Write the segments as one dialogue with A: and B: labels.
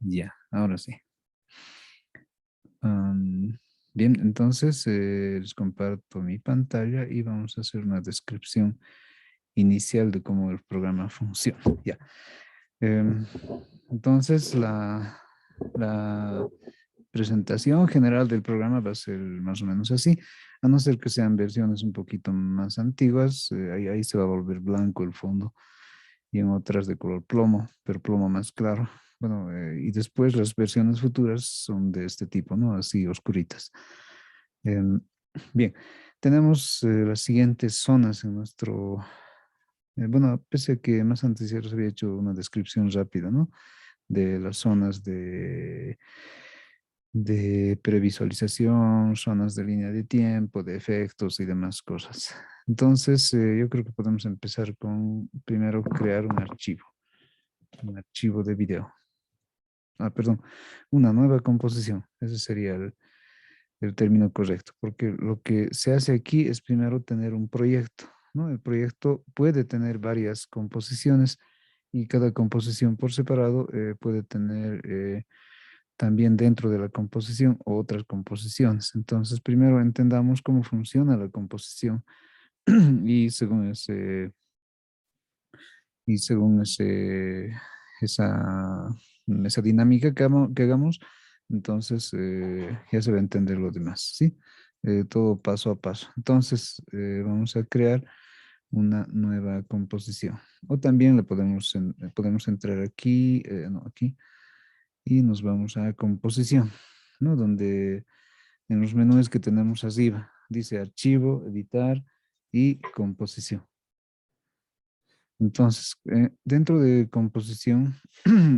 A: Ya, ahora sí. Bien, entonces les comparto mi pantalla y vamos a hacer una descripción inicial de cómo el programa funciona. Ya. Em, entonces, la presentación general del programa va a ser más o menos así, a no ser que sean versiones un poquito más antiguas, ahí se va a volver blanco el fondo y en otras de color plomo, pero plomo más claro. Bueno, y después las versiones futuras son de este tipo, ¿no? Así oscuritas. Em, bien, tenemos las siguientes zonas en nuestro, bueno, pese a que más antes ya les había hecho una descripción rápida, ¿no? De las zonas de previsualización, zonas de línea de tiempo, de efectos y demás cosas. Entonces, yo creo que podemos empezar con primero crear un archivo de video. Ah, perdón, una nueva composición. Ese sería el término correcto, porque lo que se hace aquí es primero tener un proyecto, ¿no? El proyecto puede tener varias composiciones y cada composición por separado puede tener también dentro de la composición otras composiciones. Entonces, primero entendamos cómo funciona la composición y según esa dinámica que hagamos, entonces ya se va a entender lo demás, ¿sí? Todo paso a paso. Entonces, vamos a crear una nueva composición. O también podemos entrar aquí, no, aquí, y nos vamos a composición, ¿no? Donde en los menús que tenemos arriba, dice archivo, editar y composición. Entonces, dentro de composición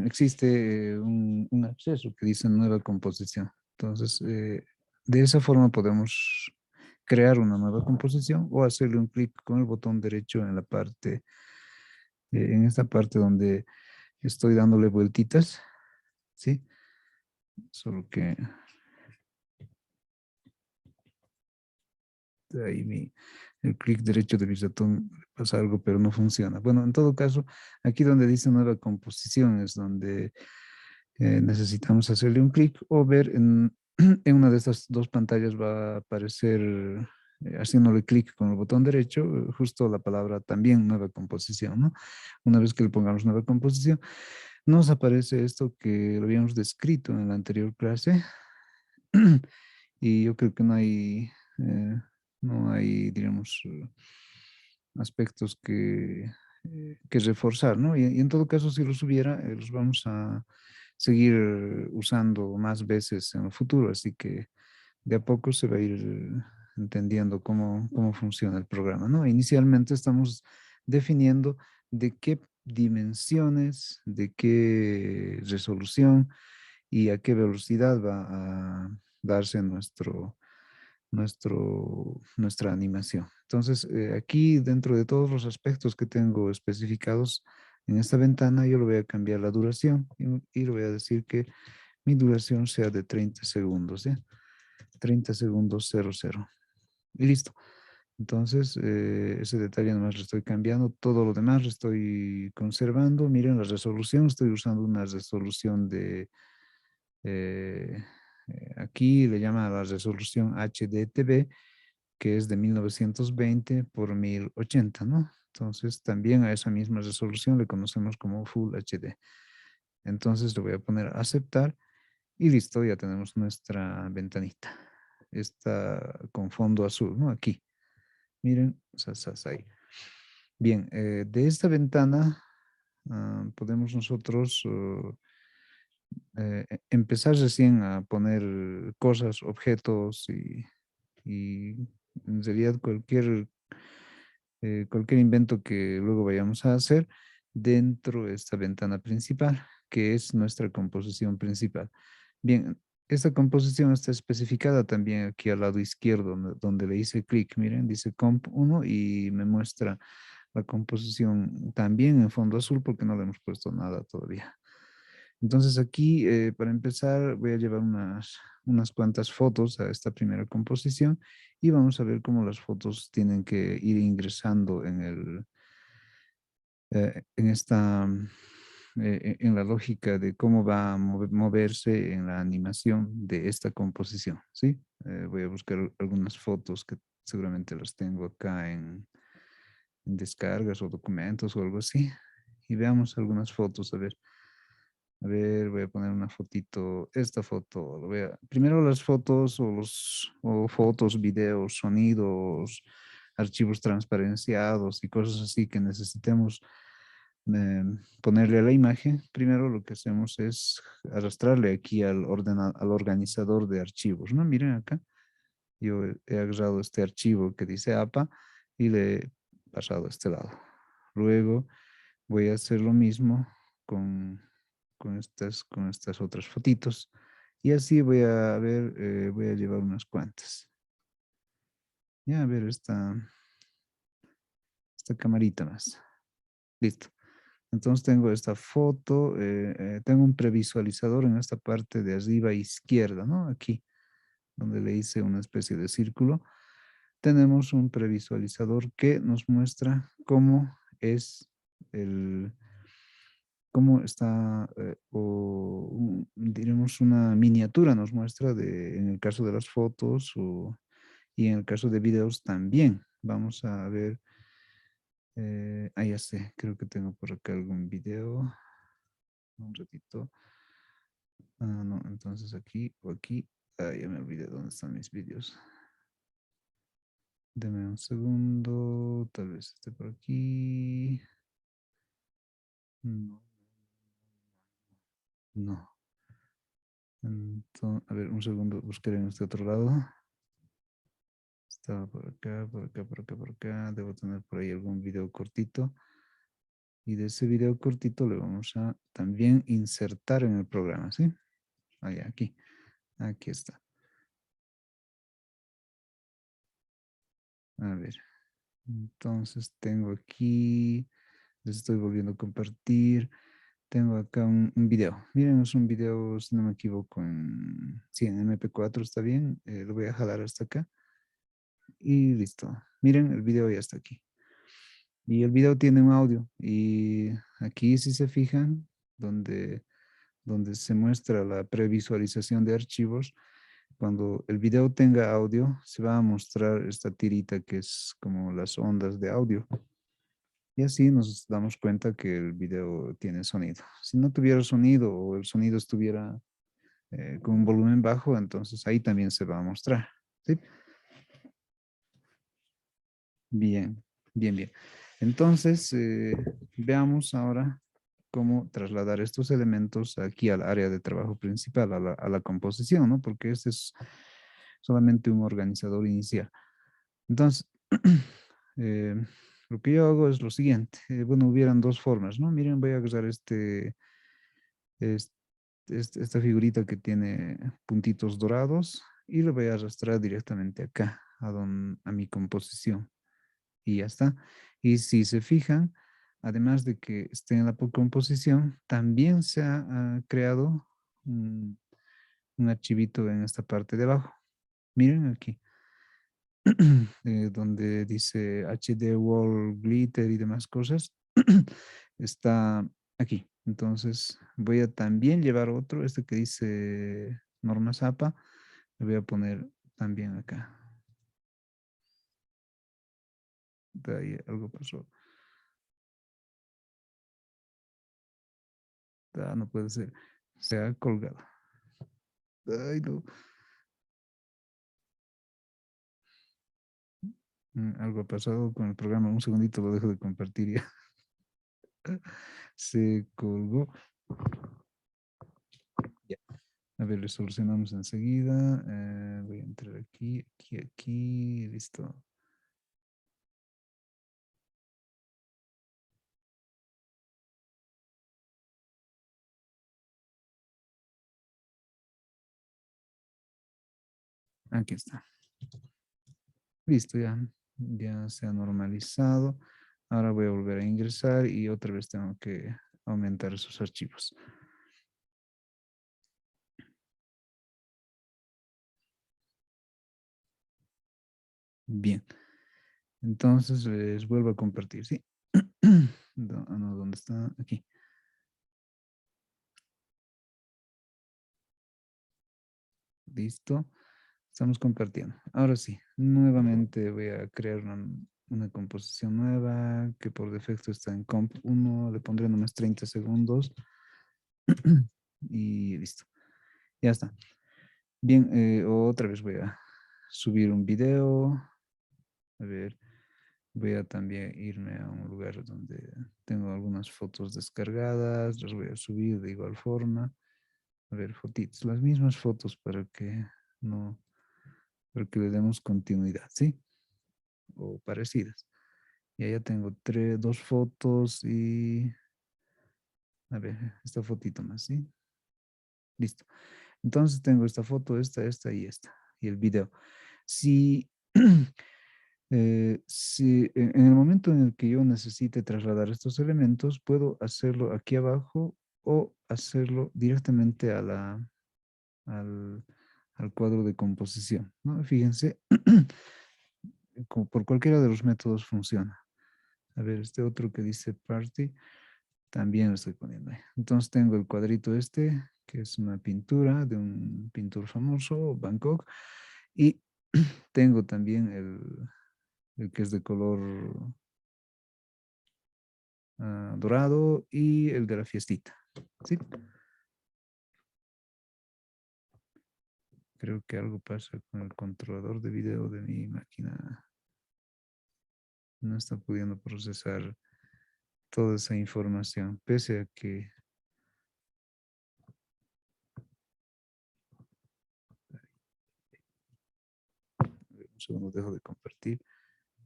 A: existe un acceso que dice nueva composición. Entonces, de esa forma podemos crear una nueva composición o hacerle un clic con el botón derecho en la parte, en esta parte donde estoy dándole vueltitas, ¿sí? Solo que ahí el clic derecho de mi ratón pasa algo, pero no funciona. Bueno, en todo caso, aquí donde dice nueva composición es donde necesitamos hacerle un clic o ver en una de estas dos pantallas va a aparecer, haciéndole clic con el botón derecho, justo la palabra también nueva composición, ¿no? Una vez que le pongamos nueva composición, nos aparece esto que lo habíamos descrito en la anterior clase y yo creo que no hay, digamos, aspectos que reforzar, ¿no? Y en todo caso, si los hubiera, los vamos a seguir usando más veces en el futuro, así que de a poco se va a ir entendiendo cómo funciona el programa, ¿no? Inicialmente estamos definiendo de qué dimensiones, de qué resolución y a qué velocidad va a darse nuestra animación. Entonces, aquí dentro de todos los aspectos que tengo especificados en esta ventana, yo le voy a cambiar la duración y le voy a decir que mi duración sea de 30 segundos, ¿ya? 30 segundos 00. Y listo. Entonces, ese detalle nomás lo estoy cambiando. Todo lo demás lo estoy conservando. Miren la resolución. Estoy usando una resolución eh, aquí le llama la resolución HDTV, que es de 1920 por 1080, ¿no? Entonces, también a esa misma resolución le conocemos como Full HD. Entonces, le voy a poner a aceptar y listo, ya tenemos nuestra ventanita. Está con fondo azul, ¿no? Aquí. Miren, ahí. Bien, de esta ventana podemos nosotros empezar recién a poner cosas, objetos y en realidad cualquier invento que luego vayamos a hacer dentro de esta ventana principal, que es nuestra composición principal. Bien, esta composición está especificada también aquí al lado izquierdo, donde le hice clic. Miren, dice comp 1 y me muestra la composición también en fondo azul porque no le hemos puesto nada todavía. Entonces aquí, para empezar, voy a llevar unas cuantas fotos a esta primera composición y vamos a ver cómo las fotos tienen que ir ingresando en esta, en la lógica de cómo va a moverse en la animación de esta composición, ¿sí? Voy a buscar algunas fotos que seguramente las tengo acá en descargas o documentos o algo así. Y veamos algunas fotos, a ver. A ver, voy a poner una fotito, esta foto, primero las fotos o fotos, videos, sonidos, archivos transparenciados y cosas así que necesitemos ponerle a la imagen. Primero lo que hacemos es arrastrarle aquí al organizador de archivos, ¿no? Miren acá, yo he agarrado este archivo que dice APA y le he pasado a este lado. Luego voy a hacer lo mismo con con estas otras fotitos. Y así voy a ver, voy a llevar unas cuantas. Ya, a ver, esta camarita más. Listo. Entonces tengo esta foto, tengo un previsualizador en esta parte de arriba izquierda, ¿no? Aquí, donde le hice una especie de círculo. Tenemos un previsualizador que nos muestra cómo es el, cómo está, diremos una miniatura nos muestra en el caso de las fotos y en el caso de videos también. Vamos a ver, ya sé, creo que tengo por acá algún video. Un ratito. Ah, no, entonces aquí o aquí. Ya me olvidé dónde están mis vídeos. Deme un segundo, tal vez esté por aquí. No, no. Entonces, a ver, un segundo, buscaré en este otro lado. Estaba por acá, por acá, por acá, por acá. Debo tener por ahí algún video cortito. Y de ese video cortito le vamos a también insertar en el programa, ¿sí? Ahí, aquí. Aquí está. A ver. Entonces tengo aquí, les estoy volviendo a compartir. Tengo acá un video. Miren, es un video, si no me equivoco, sí, en MP4 está bien. Lo voy a jalar hasta acá. Y listo. Miren, el video ya está aquí. Y el video tiene un audio. Y aquí, si se fijan, donde se muestra la previsualización de archivos, cuando el video tenga audio, se va a mostrar esta tirita que es como las ondas de audio. Y así nos damos cuenta que el video tiene sonido. Si no tuviera sonido o el sonido estuviera con un volumen bajo, entonces ahí también se va a mostrar. ¿Sí? Bien, bien, bien. Entonces, veamos ahora cómo trasladar estos elementos aquí al área de trabajo principal, a la composición, ¿no? Porque este es solamente un organizador inicial. Entonces, eh, lo que yo hago es lo siguiente. Bueno, hubieran dos formas, ¿no? Miren, voy a agarrar es- esta figurita que tiene puntitos dorados y lo voy a arrastrar directamente acá, a mi composición. Y ya está. Y si se fijan, además de que esté en la composición, también se ha creado un, un archivito en esta parte de abajo. Miren aquí, donde dice HD Wall Glitter y demás cosas, está aquí. Entonces voy a también llevar otro, este que dice Norma Zapa, lo voy a poner también acá. De ahí algo pasó. Ah, no puede ser. Se ha colgado. Ay, no. Algo ha pasado con el programa. Un segundito lo dejo de compartir ya. Se colgó. Ya. A ver, lo solucionamos enseguida. Voy a entrar aquí, aquí, aquí. Listo. Aquí está. Listo, ya. Ya se ha normalizado. Ahora voy a volver a ingresar y otra vez tengo que aumentar esos archivos. Bien. Entonces les vuelvo a compartir, ¿sí? No, ¿dónde está? Aquí. Listo. Estamos compartiendo. Ahora sí, nuevamente voy a crear una composición nueva que por defecto está en comp 1. Le pondré nomás 30 segundos. Y listo. Ya está. Bien, otra vez voy a subir un video. A ver, voy a también irme a un lugar donde tengo algunas fotos descargadas. Las voy a subir de igual forma. A ver, fotitos, las mismas fotos no, para que le demos continuidad, ¿sí? O parecidas. Y ya tengo dos fotos y, a ver, esta fotito más, ¿sí? Listo. Entonces tengo esta foto, esta y esta. Y el video. Si, si en el momento en el que yo necesite trasladar estos elementos, puedo hacerlo aquí abajo o hacerlo directamente al, al cuadro de composición, ¿no? Fíjense, por cualquiera de los métodos funciona. A ver, este otro que dice party, también lo estoy poniendo ahí. Entonces tengo el cuadrito este, que es una pintura de un pintor famoso, Bangkok, y tengo también el que es de color dorado y el de la fiestita. ¿Sí? Creo que algo pasa con el controlador de video de mi máquina. No está pudiendo procesar toda esa información, pese a que... Un segundo, dejo de compartir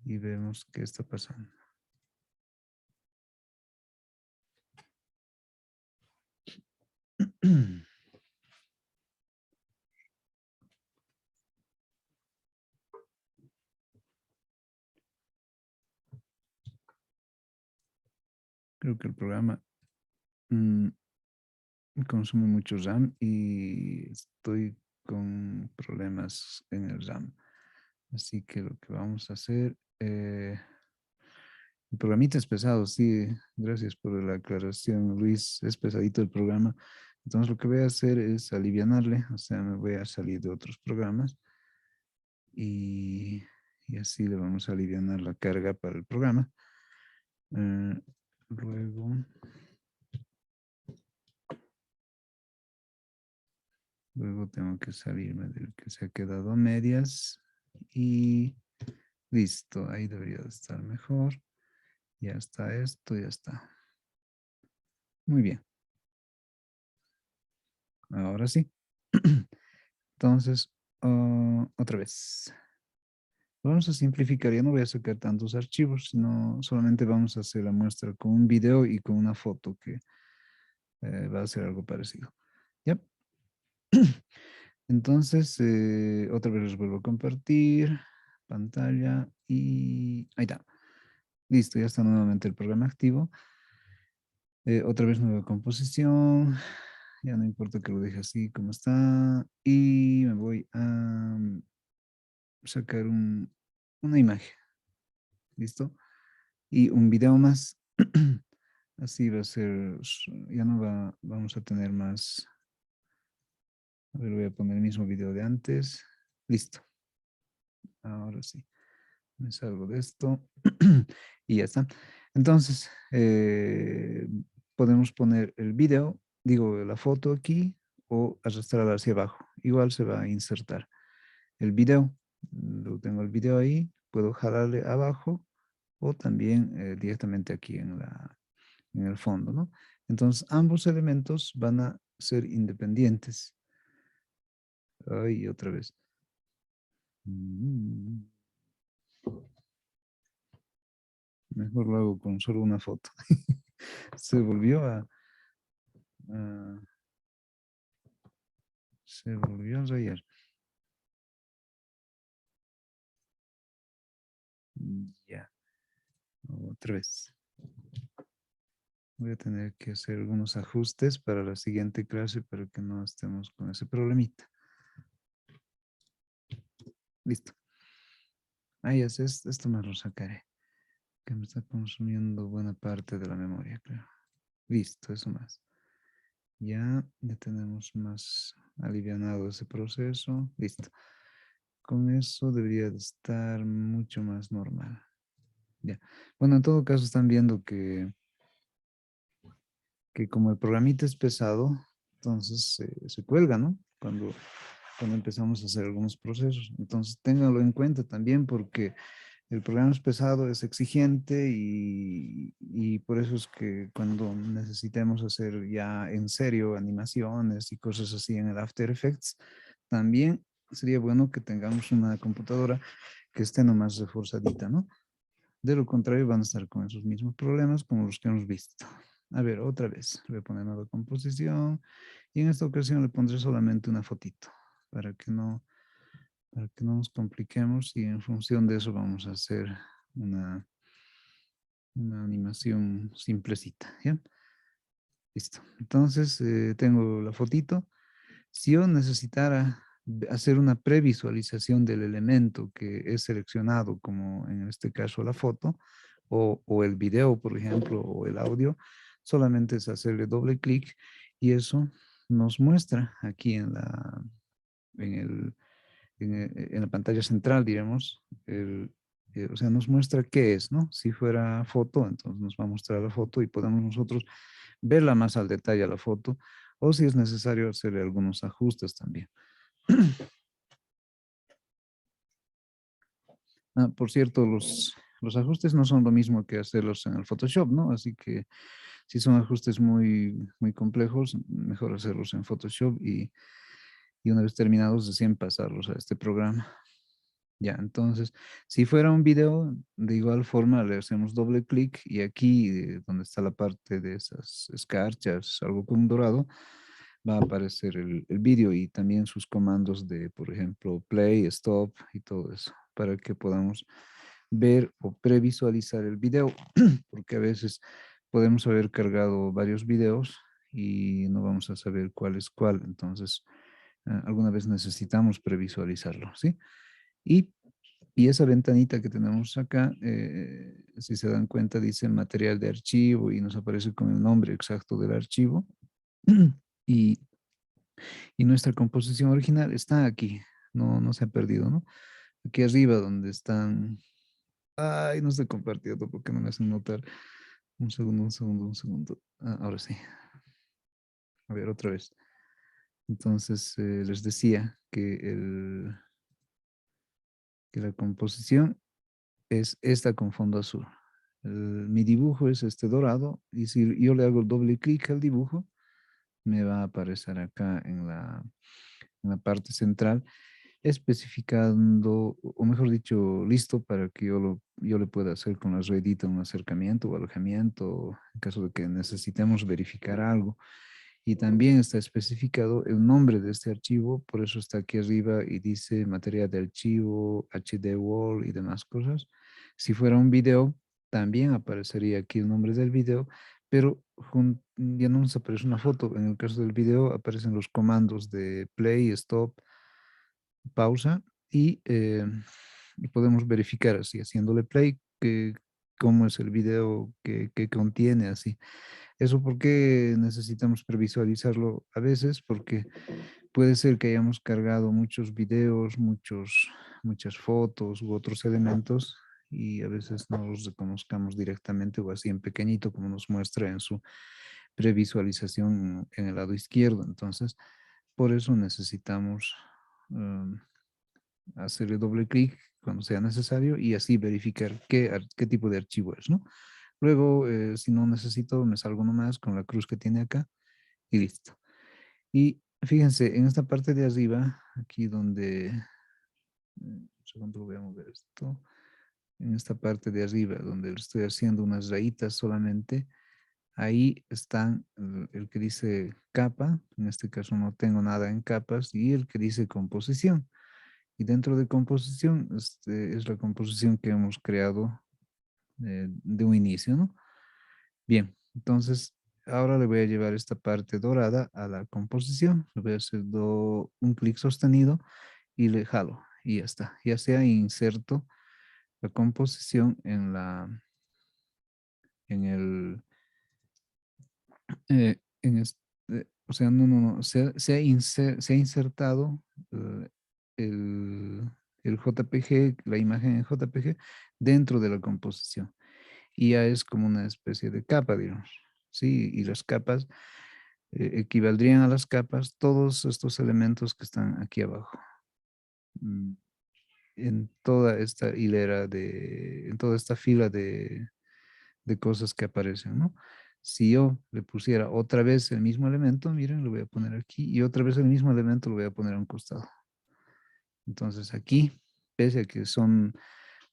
A: y vemos qué está pasando. Creo que el programa mm, consume mucho RAM y estoy con problemas en el RAM. Así que lo que vamos a hacer, el programita es pesado, sí, gracias por la aclaración, Luis, es pesadito el programa. Entonces lo que voy a hacer es alivianarle, o sea, me voy a salir de otros programas y, y así le vamos a alivianar la carga para el programa. Eh, luego, luego tengo que salirme del que se ha quedado a medias y listo, ahí debería de estar mejor. Ya está esto, ya está. Muy bien. Ahora sí. Entonces, otra vez. Vamos a simplificar. Ya no voy a sacar tantos archivos, sino solamente vamos a hacer la muestra con un video y con una foto que va a ser algo parecido. ¿Ya? Entonces, otra vez les vuelvo a compartir pantalla y ahí está. Listo, ya está nuevamente el programa activo. Otra vez nueva composición. Ya no importa que lo deje así como está. Y me voy a sacar una imagen. ¿Listo? Y un video más. Así va a ser. Ya no vamos a tener más. A ver, voy a poner el mismo video de antes. Listo. Ahora sí. Me salgo de esto. Y ya está. Entonces, podemos poner el video, digo, la foto aquí o arrastrarla hacia abajo. Igual se va a insertar el video. Lo tengo el video ahí. Puedo jalarle abajo o también directamente aquí en el fondo, ¿no? Entonces, ambos elementos van a ser independientes. Ay, otra vez. Mm, Mejor lo hago con solo una foto. Se volvió a- se volvió a rayar. Ya, otra vez. Voy a tener que hacer algunos ajustes para la siguiente clase para que no estemos con ese problemita. Listo. ya sé, esto me lo sacaré, que me está consumiendo buena parte de la memoria, claro. Listo, eso más. Ya tenemos más alivianado ese proceso. Listo. Con eso debería de estar mucho más normal. Ya. Bueno, en todo caso están viendo que como el programita es pesado, entonces se cuelga, ¿no? Cuando empezamos a hacer algunos procesos. Entonces ténganlo en cuenta también porque el programa es pesado, es exigente y por eso es que cuando necesitemos hacer ya en serio animaciones y cosas así en el After Effects, también sería bueno que tengamos una computadora que esté nomás reforzadita, ¿no? De lo contrario, van a estar con esos mismos problemas como los que hemos visto. A ver, otra vez, le voy a poner nueva composición y en esta ocasión le pondré solamente una fotito para que no, para que no nos compliquemos y en función de eso vamos a hacer una, una animación simplecita, ¿ya? Listo. Entonces, tengo la fotito. Si yo necesitara hacer una previsualización del elemento que es seleccionado, como en este caso la foto, o el video, por ejemplo, o el audio, solamente es hacerle doble clic y eso nos muestra aquí en el, en la pantalla central, diremos, o sea, nos muestra qué es, ¿no? Si fuera foto, entonces nos va a mostrar la foto y podemos nosotros verla más al detalle a la foto, o si es necesario hacerle algunos ajustes también. Ah, por cierto, los ajustes no son lo mismo que hacerlos en el Photoshop, ¿no? Así que si son ajustes muy complejos, mejor hacerlos en Photoshop y una vez terminados, recién pasarlos a este programa. Ya, entonces, si fuera un video, de igual forma le hacemos doble clic y aquí, donde está la parte de esas escarchas, algo con un dorado, va a aparecer el vídeo y también sus comandos de, por ejemplo, play, stop y todo eso, para que podamos ver o previsualizar el video, porque a veces podemos haber cargado varios videos y no vamos a saber cuál es cuál, entonces alguna vez necesitamos previsualizarlo, ¿sí? Y, y esa ventanita que tenemos acá, si se dan cuenta, dice material de archivo y nos aparece con el nombre exacto del archivo. Y, y nuestra composición original está aquí, no se ha perdido, ¿no? Aquí arriba donde están... Ay, no estoy compartiendo porque no me hacen notar. Un segundo, un segundo, un segundo. Ah, ahora sí. A ver, otra vez. Entonces, les decía que la composición es esta con fondo azul. Mi dibujo es este dorado y si yo le hago doble clic al dibujo, me va a aparecer acá en la parte central, especificando, o mejor dicho, listo para que yo le pueda hacer con la ruedita un acercamiento o alojamiento en caso de que necesitemos verificar algo. Y también está especificado el nombre de este archivo, por eso está aquí arriba y dice materia de archivo, HD wall y demás cosas. Si fuera un video, también aparecería aquí el nombre del video, pero ya no nos aparece una foto. En el caso del video aparecen los comandos de play, stop, pausa y podemos verificar así, haciéndole play, cómo es el video que contiene así. Eso porque necesitamos previsualizarlo a veces, porque puede ser que hayamos cargado muchos videos, muchas fotos u otros elementos y a veces no los reconozcamos directamente o así en pequeñito como nos muestra en su previsualización en el lado izquierdo. Entonces, por eso necesitamos hacerle doble clic cuando sea necesario y así verificar qué tipo de archivo es, ¿no? Luego, si no necesito, me salgo nomás con la cruz que tiene acá y listo. Y fíjense, en esta parte de arriba, aquí donde, un segundo voy a mover esto, en esta parte de arriba, donde estoy haciendo unas rayitas solamente, ahí están el que dice capa, en este caso no tengo nada en capas, y el que dice composición. Y dentro de composición, este, es la composición que hemos creado de un inicio, ¿no? Bien, entonces ahora le voy a llevar esta parte dorada a la composición. Le voy a hacer un clic sostenido y le jalo y ya está. Ya sea inserto la composición o sea, no, se ha insertado eh, el, el JPG, la imagen en JPG dentro de la composición. Y ya es como una especie de capa, digamos. Sí, y las capas equivaldrían a las capas todos estos elementos que están aquí abajo. Mm, En toda esta hilera en toda esta fila de cosas que aparecen, ¿no? Si yo le pusiera otra vez el mismo elemento, miren, lo voy a poner aquí, y otra vez el mismo elemento lo voy a poner a un costado. Entonces aquí, pese a que son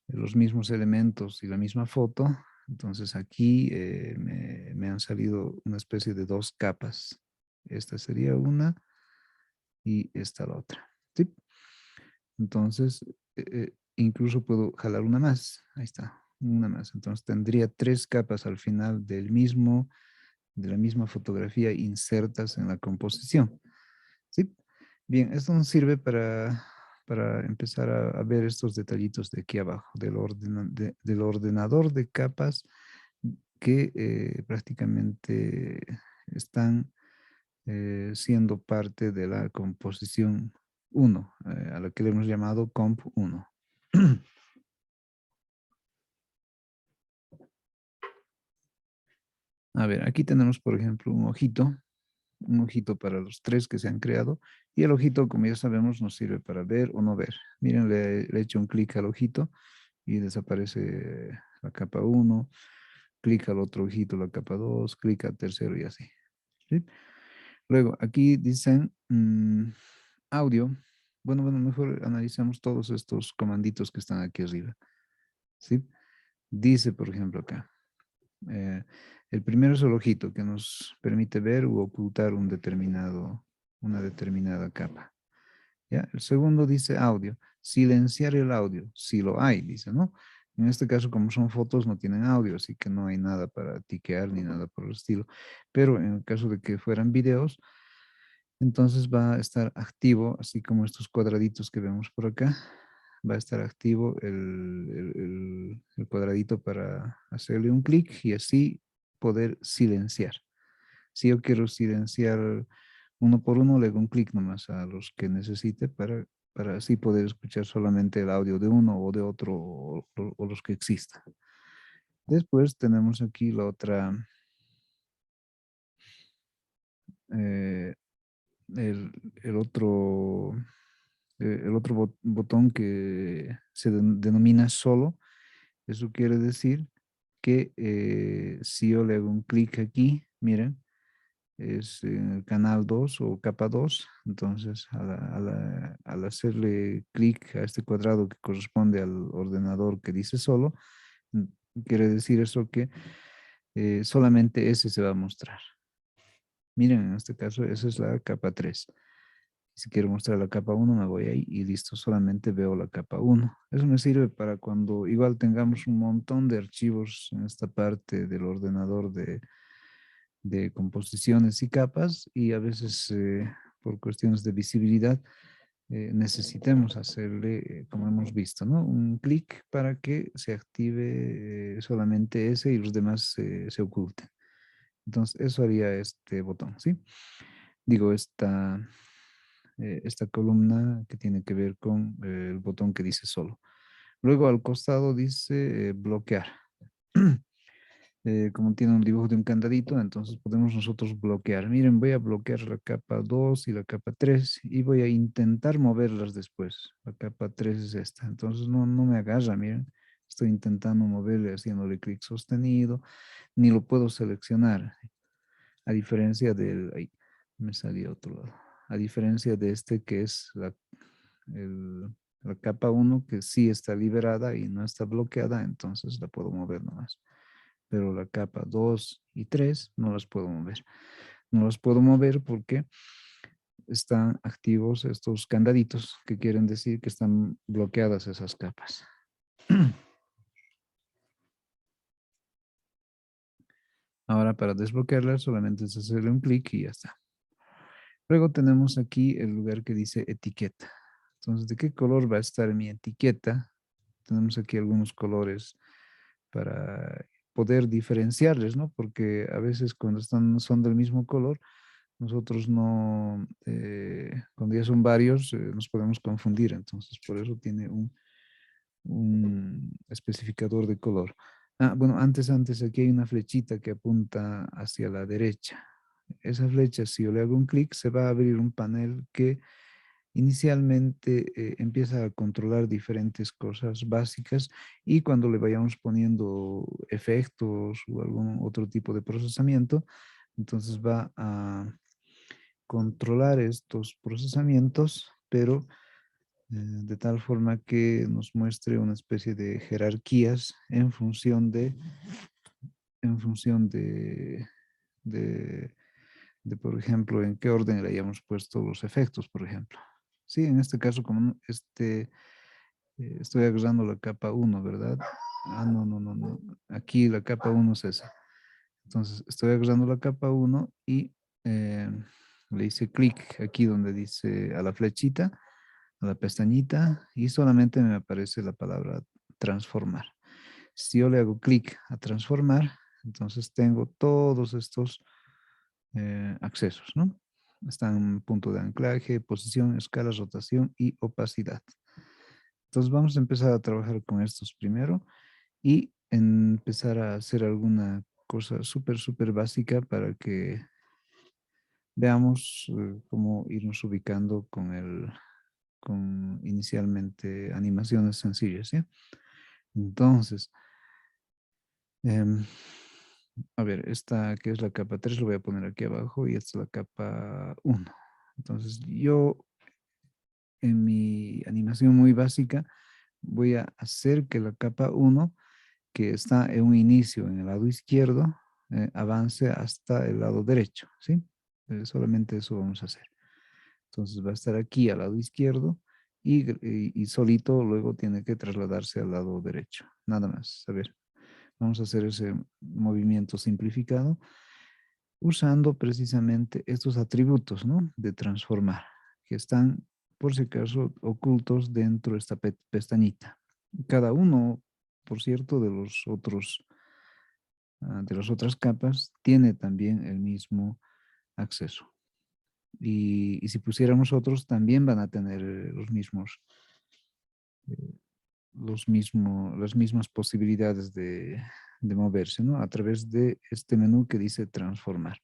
A: los mismos elementos y la misma foto, entonces aquí me han salido una especie de dos capas. Esta sería una y esta la otra. ¿Sí? Entonces, incluso puedo jalar una más. Ahí está, una más. Entonces tendría tres capas al final de la misma fotografía insertas en la composición. ¿Sí? Bien, esto nos sirve para empezar a ver estos detallitos de aquí abajo, del ordenador de capas que prácticamente están siendo parte de la composición 1, a la que le hemos llamado comp 1. A ver, aquí tenemos, por ejemplo, un ojito para los tres que se han creado, y el ojito, como ya sabemos, nos sirve para ver o no ver. Miren, le he hecho un clic al ojito y desaparece la capa 1, clic al otro ojito, la capa 2, clic al tercero y así. ¿Sí? Luego, aquí dicen audio. Bueno, mejor analicemos todos estos comanditos que están aquí arriba. ¿Sí? Dice, por ejemplo, acá. eh, el primero es el ojito que nos permite ver u ocultar una determinada capa. ¿Ya? El segundo dice audio. Silenciar el audio, si lo hay, dice, ¿no? En este caso, como son fotos, no tienen audio, así que no hay nada para tiquear ni nada por el estilo. Pero en el caso de que fueran videos, entonces va a estar activo, así como estos cuadraditos que vemos por acá, va a estar activo el cuadradito para hacerle un clic y así poder silenciar. Si yo quiero silenciar uno por uno, le hago un clic nomás a los que necesite para así poder escuchar solamente el audio de uno o de otro o los que existan. Después tenemos aquí la otra, eh, el, el otro botón que se denomina solo. Eso quiere decir que si yo le hago un clic aquí, miren, es en el canal 2 o capa 2, entonces al hacerle clic a este cuadrado que corresponde al ordenador que dice solo, mm, quiere decir eso que solamente ese se va a mostrar. Miren, en este caso, esa es la capa 3. Si quiero mostrar la capa 1, me voy ahí y listo, solamente veo la capa 1. Eso me sirve para cuando igual tengamos un montón de archivos en esta parte del ordenador de composiciones y capas y a veces por cuestiones de visibilidad necesitemos hacerle, como hemos visto, ¿no? Un clic para que se active solamente ese y los demás se oculten. Entonces, eso haría este botón, ¿sí? Digo, esta columna que tiene que ver con el botón que dice solo. Luego al costado dice bloquear. Como tiene un dibujo de un candadito, entonces podemos nosotros bloquear. Miren, voy a bloquear la capa 2 y la capa 3 y voy a intentar moverlas después. La capa 3 es esta, entonces no me agarra, miren. Estoy intentando moverle haciéndole clic sostenido, ni lo puedo seleccionar. A diferencia del, ahí me salió otro lado. A diferencia de este que es la capa 1 que sí está liberada y no está bloqueada, entonces la puedo mover nomás. Pero la capa 2 y 3 no las puedo mover. No las puedo mover porque están activos estos candaditos que quieren decir que están bloqueadas esas capas. Ahora para desbloquearlas solamente es hacerle un clic y ya está. Luego tenemos aquí el lugar que dice etiqueta. Entonces, ¿de qué color va a estar mi etiqueta? tenemos aquí algunos colores para poder diferenciarles, ¿no? Porque a veces cuando son del mismo color, nosotros no, cuando ya son varios, nos podemos confundir. Entonces, por eso tiene un especificador de color. Ah, bueno, antes aquí hay una flechita que apunta hacia la derecha. Esa flecha, si yo le hago un clic, se va a abrir un panel que inicialmente empieza a controlar diferentes cosas básicas y cuando le vayamos poniendo efectos o algún otro tipo de procesamiento, entonces va a controlar estos procesamientos, pero de tal forma que nos muestre una especie de jerarquías en función de, por ejemplo, en qué orden le hayamos puesto los efectos, por ejemplo. Sí, en este caso, como estoy agarrando la capa uno, ¿verdad? Ah, no. Aquí la capa uno es esa. Entonces, estoy agarrando la capa uno y eh, le hice clic aquí donde dice a la flechita, a la pestañita, y solamente me aparece la palabra transformar. Si yo le hago clic a transformar, entonces tengo todos estos accesos, ¿no? Están punto de anclaje, posición, escala, rotación y opacidad. Entonces vamos a empezar a trabajar con estos primero y empezar a hacer alguna cosa súper básica para que veamos cómo irnos ubicando con inicialmente animaciones sencillas, ¿sí? Entonces, em, a ver, esta que es la capa 3 lo voy a poner aquí abajo y esta es la capa uno. Entonces, yo en mi animación muy básica voy a hacer que la capa uno que está en un inicio en el lado izquierdo, avance hasta el lado derecho, ¿sí? Solamente eso vamos a hacer. Entonces va a estar aquí al lado izquierdo y solito luego tiene que trasladarse al lado derecho. Nada más. A ver, vamos a hacer ese movimiento simplificado usando precisamente estos atributos, ¿no? De transformar, que están, por si acaso, ocultos dentro de esta pestañita. Cada uno, por cierto, de las otras capas tiene también el mismo acceso. Y si pusiéramos otros, también van a tener eh, las mismas posibilidades de moverse, ¿no? A través de este menú que dice transformar.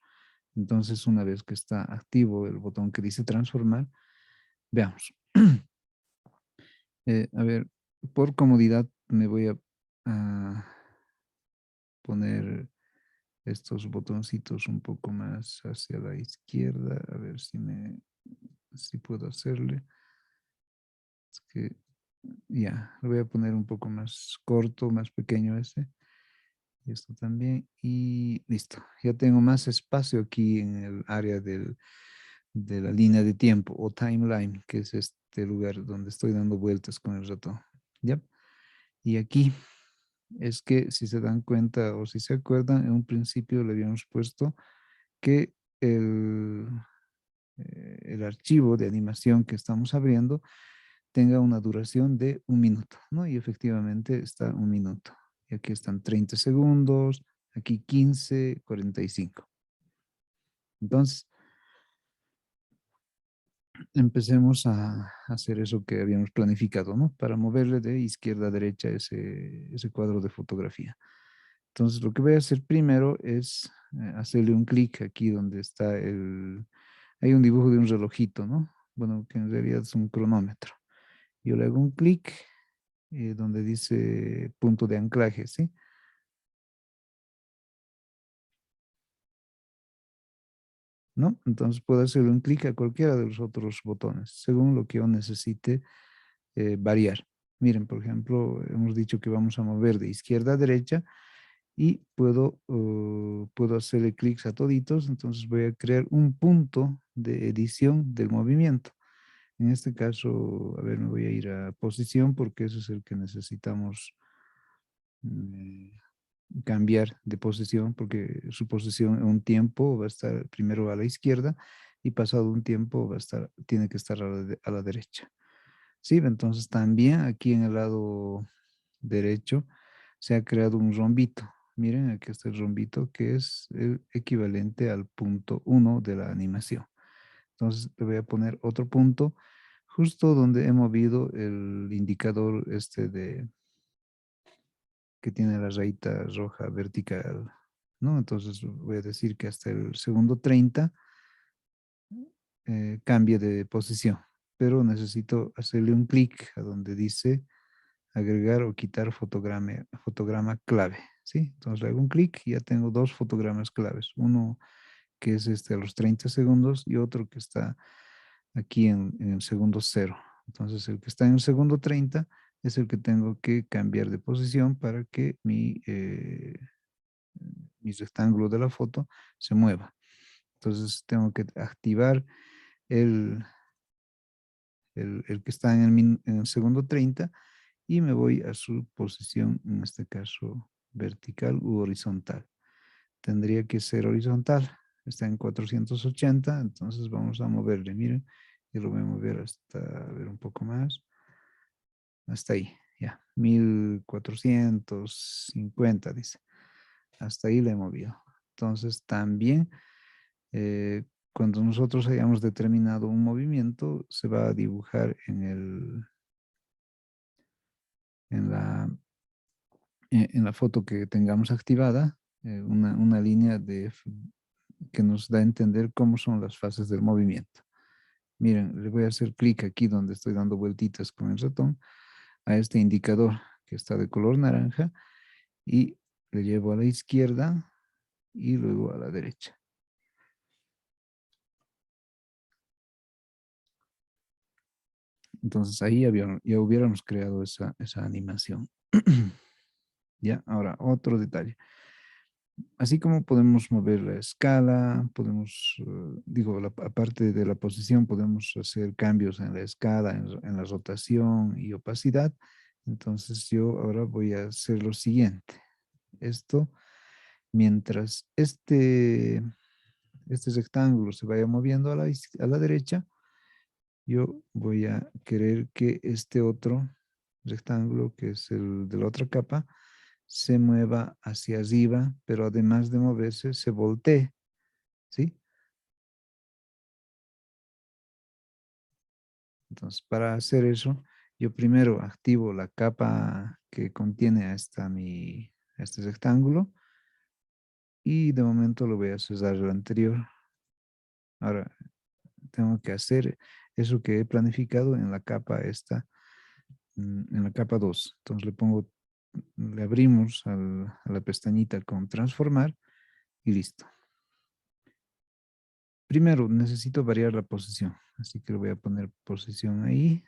A: Entonces, una vez que está activo el botón que dice transformar, veamos. A ver, por comodidad me voy a poner estos botoncitos un poco más hacia la izquierda, a ver si puedo hacerle. Es que ya, lo voy a poner un poco más corto, más pequeño ese. Y esto también. Y listo. Ya tengo más espacio aquí en el área de la línea de tiempo o timeline, que es este lugar donde estoy dando vueltas con el ratón. ¿Ya? Y aquí es que si se dan cuenta o si se acuerdan, en un principio le habíamos puesto que el archivo de animación que estamos abriendo tenga una duración de 1 minuto, ¿no? Y efectivamente está 1 minuto. Y aquí están 30 segundos, aquí 15, 45. Entonces, empecemos a hacer eso que habíamos planificado, ¿no? Para moverle de izquierda a derecha ese cuadro de fotografía. Entonces, lo que voy a hacer primero es hacerle un clic aquí donde está hay un dibujo de un relojito, ¿no? Bueno, que en realidad es un cronómetro. Yo le hago un clic donde dice punto de anclaje, ¿sí? ¿No? Entonces puedo hacerle un clic a cualquiera de los otros botones, según lo que yo necesite variar. Miren, por ejemplo, hemos dicho que vamos a mover de izquierda a derecha y puedo hacerle clics a toditos, entonces voy a crear un punto de edición del movimiento. En este caso, a ver, me voy a ir a posición porque ese es el que necesitamos mm, cambiar de posición porque su posición en un tiempo va a estar primero a la izquierda y pasado un tiempo tiene que estar a la derecha. Sí, entonces también aquí en el lado derecho se ha creado un rombito. Miren, aquí está el rombito que es el equivalente al punto 1 de la animación. Entonces le voy a poner otro punto justo donde he movido el indicador que tiene la rayita roja vertical, ¿no? Entonces voy a decir que hasta el segundo 30 cambie de posición, pero necesito hacerle un clic a donde dice agregar o quitar fotograma clave, ¿sí? Entonces le hago un clic y ya tengo dos fotogramas claves, uno que es a los 30 segundos y otro que está aquí en el segundo cero. Entonces el que está en el segundo 30 es el que tengo que cambiar de posición para que mi rectángulo de la foto se mueva. Entonces tengo que activar el, el que está en el segundo 30 y me voy a su posición, en este caso vertical u horizontal. Tendría que ser horizontal, está en 480, entonces vamos a moverle, miren, y lo voy a mover hasta, a ver un poco más, hasta ahí, ya, 1450 dice, hasta ahí le he movido. Entonces también cuando nosotros hayamos determinado un movimiento, se va a dibujar en la, en la foto que tengamos activada, una línea que nos da a entender cómo son las fases del movimiento. Miren, le voy a hacer clic aquí donde estoy dando vueltitas con el ratón a este indicador que está de color naranja y le llevo a la izquierda y luego a la derecha. Entonces ahí ya hubiéramos creado esa animación. Ya, ahora otro detalle. Así como podemos mover la escala, podemos, digo, aparte de la posición, podemos hacer cambios en la escala, en la rotación y opacidad. Entonces yo ahora voy a hacer lo siguiente. Esto, mientras este rectángulo se vaya moviendo a la derecha, yo voy a querer que este otro rectángulo, que es el de la otra capa, se mueva hacia arriba, pero además de moverse, se voltee, ¿sí? Entonces, para hacer eso, yo primero activo la capa que contiene a este rectángulo y de momento lo voy a cerrar el anterior. Ahora, tengo que hacer eso que he planificado en la capa esta, en la capa 2. Entonces le abrimos a la pestañita con transformar y listo. Primero necesito variar la posición, así que le voy a poner posición ahí.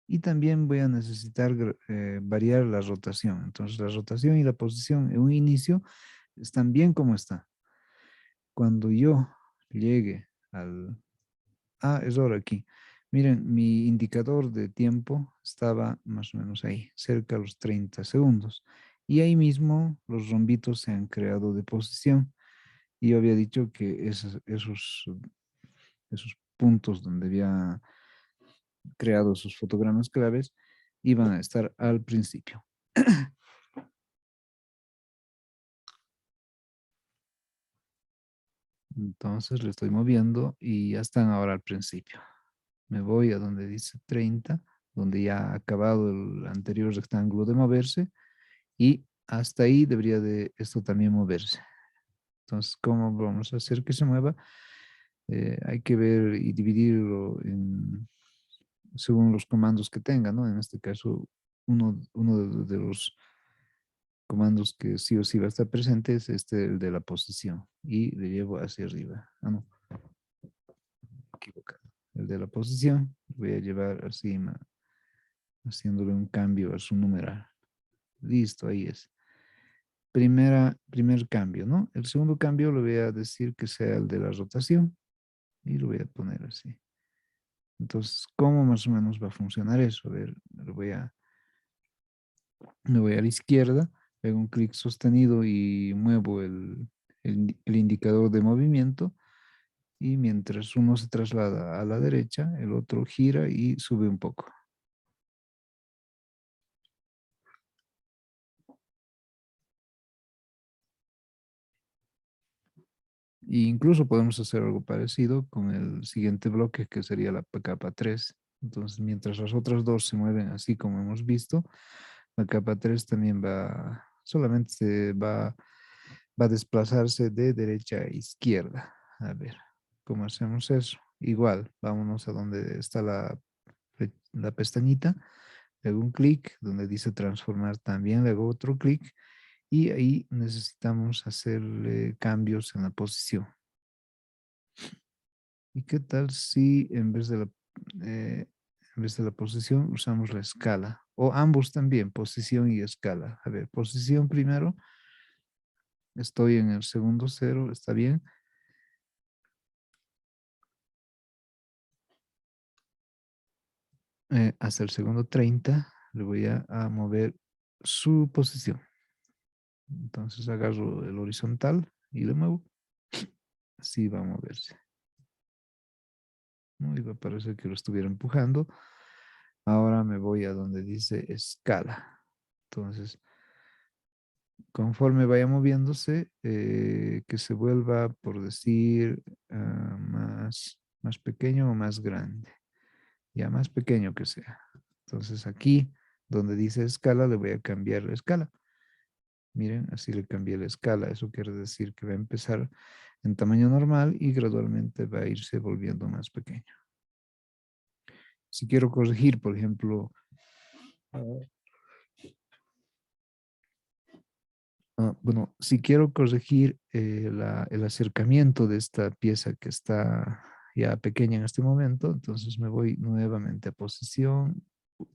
A: Y también voy a necesitar variar la rotación. Entonces la rotación y la posición en un inicio están bien como está. Cuando yo llegue al... Ah, es ahora aquí. Miren, mi indicador de tiempo estaba más o menos ahí, cerca de los 30 segundos. Y ahí mismo los rombitos se han creado de posición. Y yo había dicho que esos puntos donde había creado sus fotogramas claves iban a estar al principio. Entonces le estoy moviendo y ya están ahora al principio. Me voy a donde dice 30, donde ya ha acabado el anterior rectángulo de moverse y hasta ahí debería de esto también moverse. Entonces, ¿cómo vamos a hacer que se mueva? Hay que ver y dividirlo según los comandos que tenga, ¿no? En este caso, uno de los comandos que sí o sí va a estar presente es el de la posición y le llevo hacia arriba. Ah, no, equivocado. El de la posición voy a llevar así, haciéndole un cambio a su numeral. Listo, ahí es. Primer cambio, ¿no? El segundo cambio le voy a decir que sea el de la rotación y lo voy a poner así. Entonces, ¿cómo más o menos va a funcionar eso? A ver, me voy a la izquierda, pego un clic sostenido y muevo el indicador de movimiento y mientras uno se traslada a la derecha, el otro gira y sube un poco. E incluso podemos hacer algo parecido con el siguiente bloque, que sería la capa 3. Entonces, mientras las otras dos se mueven así como hemos visto, la capa 3 también solamente va a desplazarse de derecha a izquierda. A ver, ¿cómo hacemos eso? Igual, vámonos a donde está la pestañita, le hago un clic, donde dice transformar también, le hago otro clic y ahí necesitamos hacerle cambios en la posición. ¿Y qué tal si en vez de la posición usamos la escala? O ambos también, posición y escala. A ver, posición primero. Estoy en el segundo cero, ¿está bien? Hasta el segundo 30 le voy a mover su posición. Entonces agarro el horizontal y le muevo. Así va a moverse. ¿No? Y va a parecer que lo estuviera empujando. Ahora me voy a donde dice escala. Entonces, conforme vaya moviéndose, que se vuelva, por decir, más pequeño o más grande. Ya más pequeño que sea. Entonces aquí, donde dice escala, le voy a cambiar la escala. Miren, así le cambié la escala. Eso quiere decir que va a empezar en tamaño normal y gradualmente va a irse volviendo más pequeño. Si quiero corregir, por ejemplo, bueno, si quiero corregir el acercamiento de esta pieza que está ya pequeña en este momento, entonces me voy nuevamente a posición,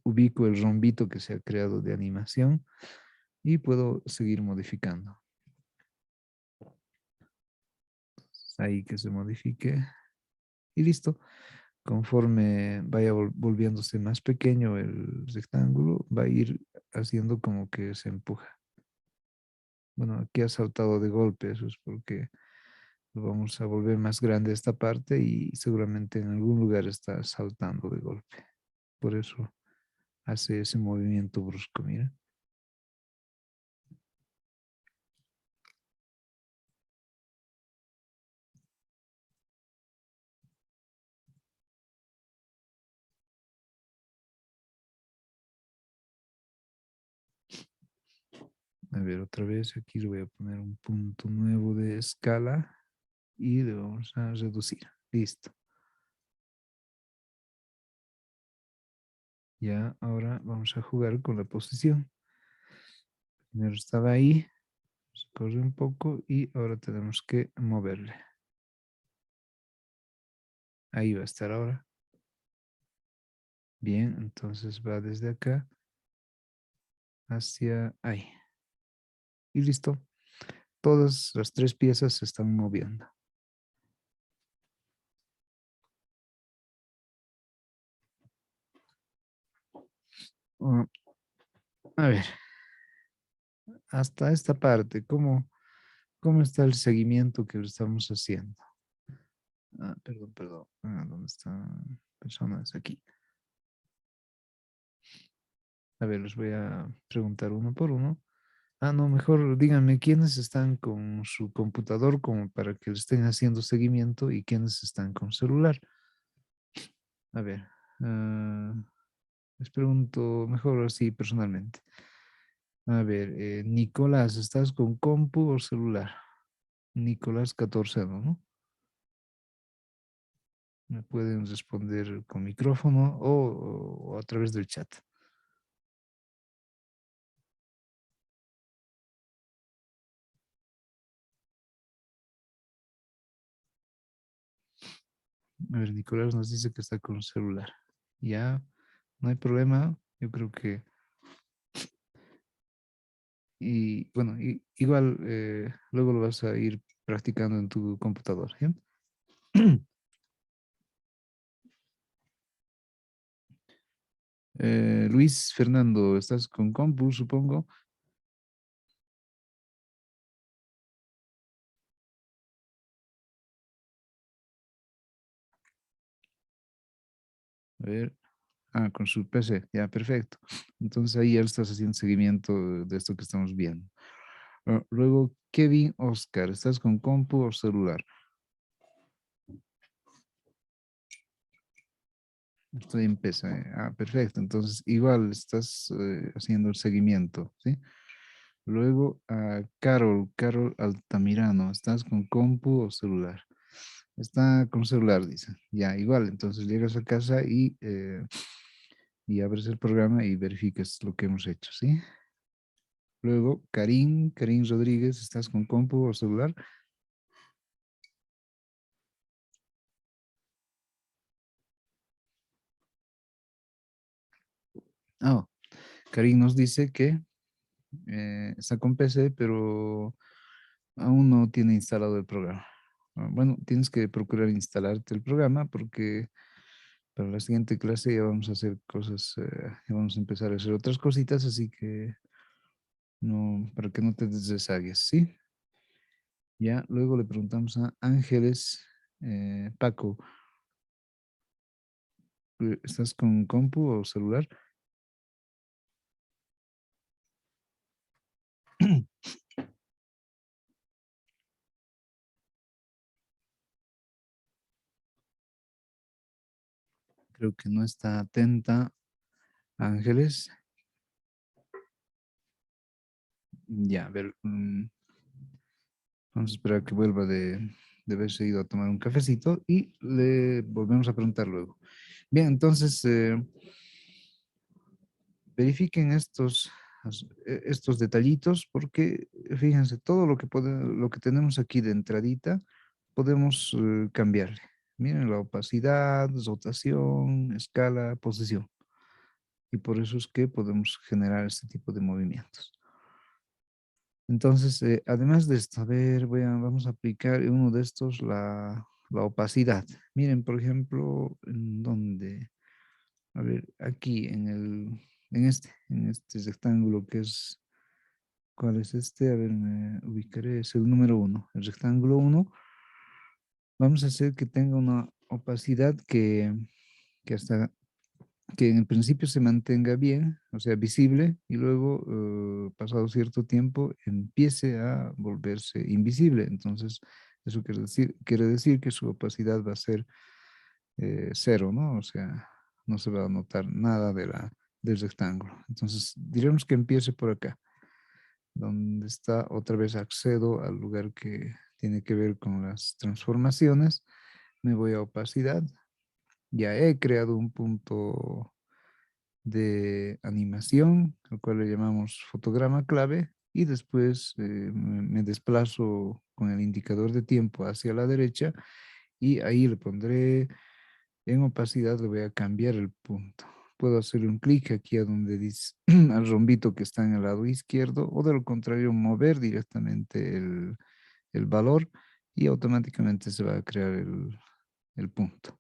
A: ubico el rombito que se ha creado de animación y puedo seguir modificando. Ahí que se modifique y listo. Conforme vaya volviéndose más pequeño el rectángulo, va a ir haciendo como que se empuja. Bueno, aquí ha saltado de golpe, eso es porque lo vamos a volver más grande esta parte y seguramente en algún lugar está saltando de golpe. Por eso hace ese movimiento brusco, mira. A ver, otra vez aquí le voy a poner un punto nuevo de escala y le vamos a reducir. Listo. Ya, ahora vamos a jugar con la posición. Primero estaba ahí, se corre un poco y ahora tenemos que moverle. Ahí va a estar ahora. Bien, entonces va desde acá hacia ahí. Y listo. Todas las tres piezas se están moviendo. Ah, a ver, hasta esta parte, ¿cómo está el seguimiento que estamos haciendo? Perdón. ¿Dónde están personas? Aquí. A ver, les voy a preguntar uno por uno. No, mejor díganme quiénes están con su computador como para que le estén haciendo seguimiento y quiénes están con celular. A ver, ah, les pregunto mejor así personalmente. A ver, Nicolás, ¿estás con compu o celular? Nicolás 14, ¿no? Me pueden responder con micrófono o a través del chat. A ver, Nicolás nos dice que está con celular. Ya, no hay problema. Yo creo que... Y bueno, igual luego lo vas a ir practicando en tu computador. ¿Ya? Luis Fernando, ¿estás con compu, supongo? A ver. Con su PC, ya, perfecto. Entonces ahí ya estás haciendo seguimiento de esto que estamos viendo. Luego, Kevin Oscar, ¿estás con compu o celular? Estoy en PESA. Perfecto. Entonces, igual estás haciendo el seguimiento, ¿sí? Luego a Carol Altamirano. ¿Estás con compu o celular? Está con celular, dice. Ya, igual. Entonces llegas a casa y abres el programa y verificas lo que hemos hecho, ¿sí? Luego, Karim Rodríguez. ¿Estás con compu o celular? Ah, Karim nos dice que está con PC, pero aún no tiene instalado el programa. Bueno, tienes que procurar instalarte el programa porque para la siguiente clase ya vamos a hacer cosas, ya vamos a empezar a hacer otras cositas, así que no, para que no te deshagas, ¿sí? Ya, luego le preguntamos a Ángeles, Paco, ¿estás con compu o celular? Creo que no está atenta, Ángeles. Ya, a ver, vamos a esperar que vuelva de haberse ido a tomar un cafecito y le volvemos a preguntar luego. Bien, entonces verifiquen estos detallitos porque fíjense, todo lo que tenemos aquí de entradita podemos cambiarle. Miren la opacidad, rotación, escala, posición. Y por eso es que podemos generar este tipo de movimientos. Entonces, además de esto, a ver, vamos a aplicar en uno de estos la opacidad. Miren, por ejemplo, en donde, a ver, aquí en este rectángulo que es, ¿cuál es este? A ver, me ubicaré, es el número uno, el rectángulo uno. Vamos a hacer que tenga una opacidad que hasta que en el principio se mantenga bien, o sea, visible, y luego, pasado cierto tiempo, empiece a volverse invisible. Entonces, eso quiere decir que su opacidad va a ser cero, ¿no? O sea, no se va a notar nada del rectángulo. Entonces, diremos que empiece por acá, donde está otra vez accedo al lugar que tiene que ver con las transformaciones. Me voy a opacidad. Ya he creado un punto de animación, al cual le llamamos fotograma clave, y después me desplazo con el indicador de tiempo hacia la derecha y ahí le pondré en opacidad, le voy a cambiar el punto. Puedo hacer un clic aquí a donde dice al rombito que está en el lado izquierdo o de lo contrario mover directamente el valor y automáticamente se va a crear el punto.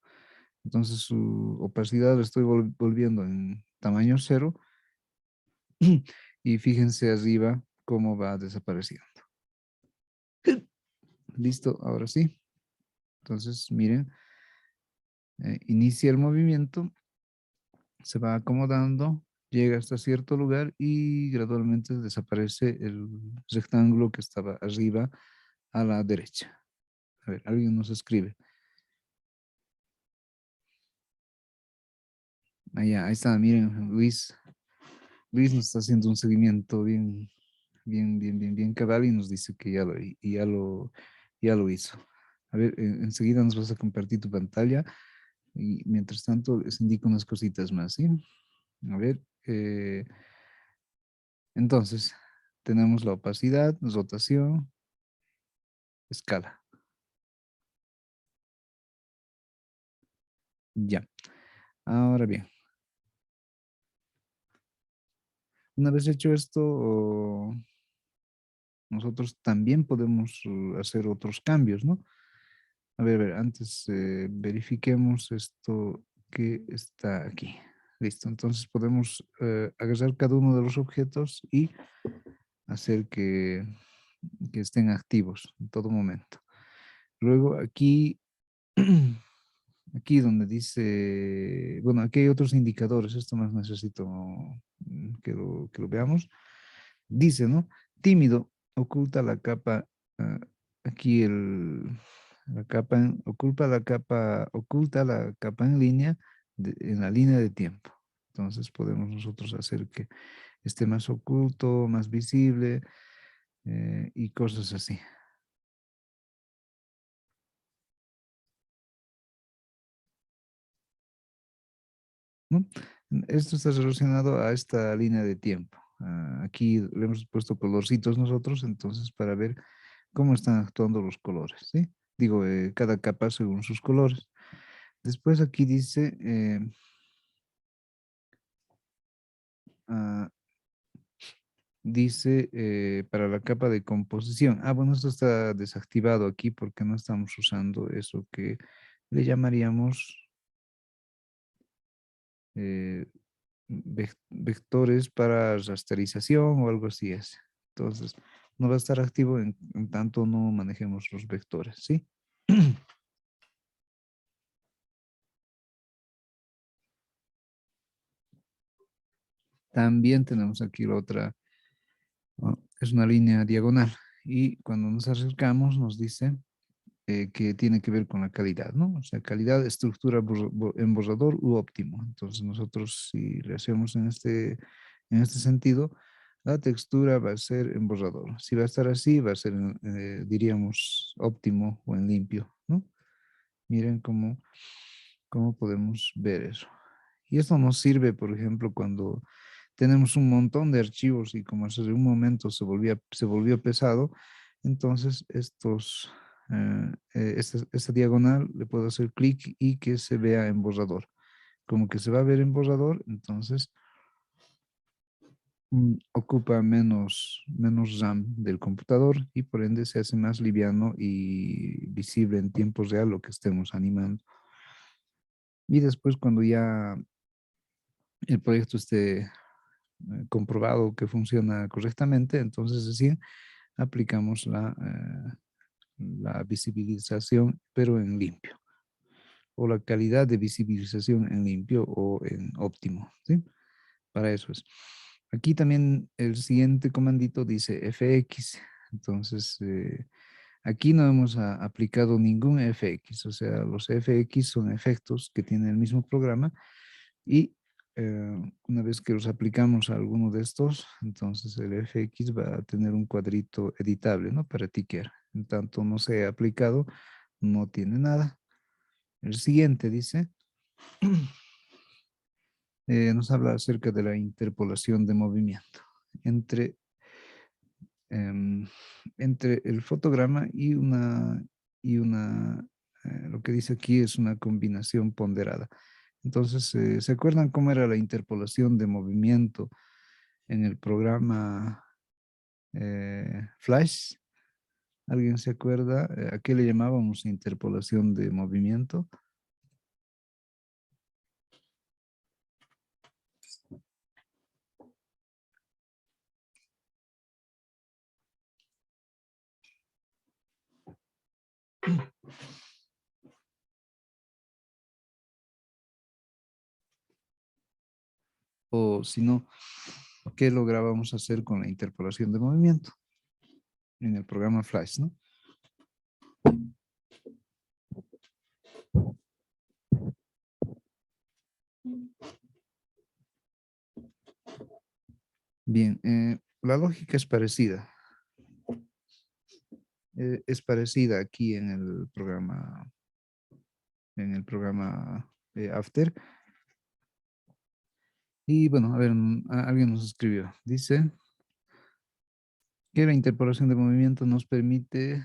A: Entonces su opacidad la estoy volviendo en tamaño cero y fíjense arriba cómo va desapareciendo. Listo, ahora sí. Entonces, miren, inicia el movimiento, se va acomodando, llega hasta cierto lugar y gradualmente desaparece el rectángulo que estaba arriba a la derecha. A ver, alguien nos escribe. Allá, ahí está, miren, Luis nos está haciendo un seguimiento bien cabal y nos dice que ya lo hizo. A ver, enseguida nos vas a compartir tu pantalla y mientras tanto les indico unas cositas más, ¿sí? A ver, entonces tenemos la opacidad, rotación, escala. Ya. Ahora bien, una vez hecho esto, nosotros también podemos hacer otros cambios, ¿no? A ver, antes verifiquemos esto que está aquí. Listo, entonces podemos agarrar cada uno de los objetos y hacer que estén activos en todo momento. Luego aquí, aquí donde dice, bueno, aquí hay otros indicadores, esto más necesito que lo veamos. Dice, ¿no? Tímido, oculta la capa, aquí oculta la capa en línea en la línea de tiempo. Entonces podemos nosotros hacer que esté más oculto, más visible y cosas así. ¿No? Esto está relacionado a esta línea de tiempo. Aquí le hemos puesto colorcitos nosotros, entonces para ver cómo están actuando los colores, ¿sí? Digo, cada capa según sus colores. Después aquí dice, ah, dice para la capa de composición. Ah, bueno, esto está desactivado aquí porque no estamos usando eso que le llamaríamos eh, vectores para rasterización o algo así es. Entonces, no va a estar activo en tanto no manejemos los vectores, ¿sí? También tenemos aquí la otra, ¿no? Es una línea diagonal y cuando nos acercamos nos dice que tiene que ver con la calidad, ¿no? O sea, calidad, estructura en borrador u óptimo. Entonces nosotros si le hacemos en este sentido, la textura va a ser en borrador. Si va a estar así, va a ser, diríamos, óptimo o en limpio, ¿no? Miren cómo podemos ver eso. Y esto nos sirve, por ejemplo, cuando tenemos un montón de archivos y como hace un momento se volvió pesado, entonces esta diagonal le puedo hacer clic y que se vea en borrador. Como que se va a ver en borrador, entonces ocupa menos RAM del computador y por ende se hace más liviano y visible en tiempo real lo que estemos animando. Y después cuando ya el proyecto esté comprobado que funciona correctamente, entonces así aplicamos la visibilización, pero en limpio, o la calidad de visibilización en limpio o en óptimo, ¿sí? Para eso es. Aquí también el siguiente comandito dice FX, entonces aquí no hemos aplicado ningún FX, o sea, los FX son efectos que tiene el mismo programa y una vez que los aplicamos a alguno de estos, entonces el FX va a tener un cuadrito editable, ¿no? Para tiquear. En tanto no se ha aplicado, no tiene nada. El siguiente dice, nos habla acerca de la interpolación de movimiento entre, em, entre el fotograma y lo que dice aquí es una combinación ponderada. Entonces, ¿se acuerdan cómo era la interpolación de movimiento en el programa Flash? ¿Alguien se acuerda? ¿A qué le llamábamos interpolación de movimiento? O si no, ¿qué lográbamos hacer con la interpolación de movimiento en el programa Flash, ¿no? Bien, la lógica es parecida. Es parecida aquí en el programa After. Y bueno, a ver, alguien nos escribió. Dice que la interpolación de movimiento nos permite,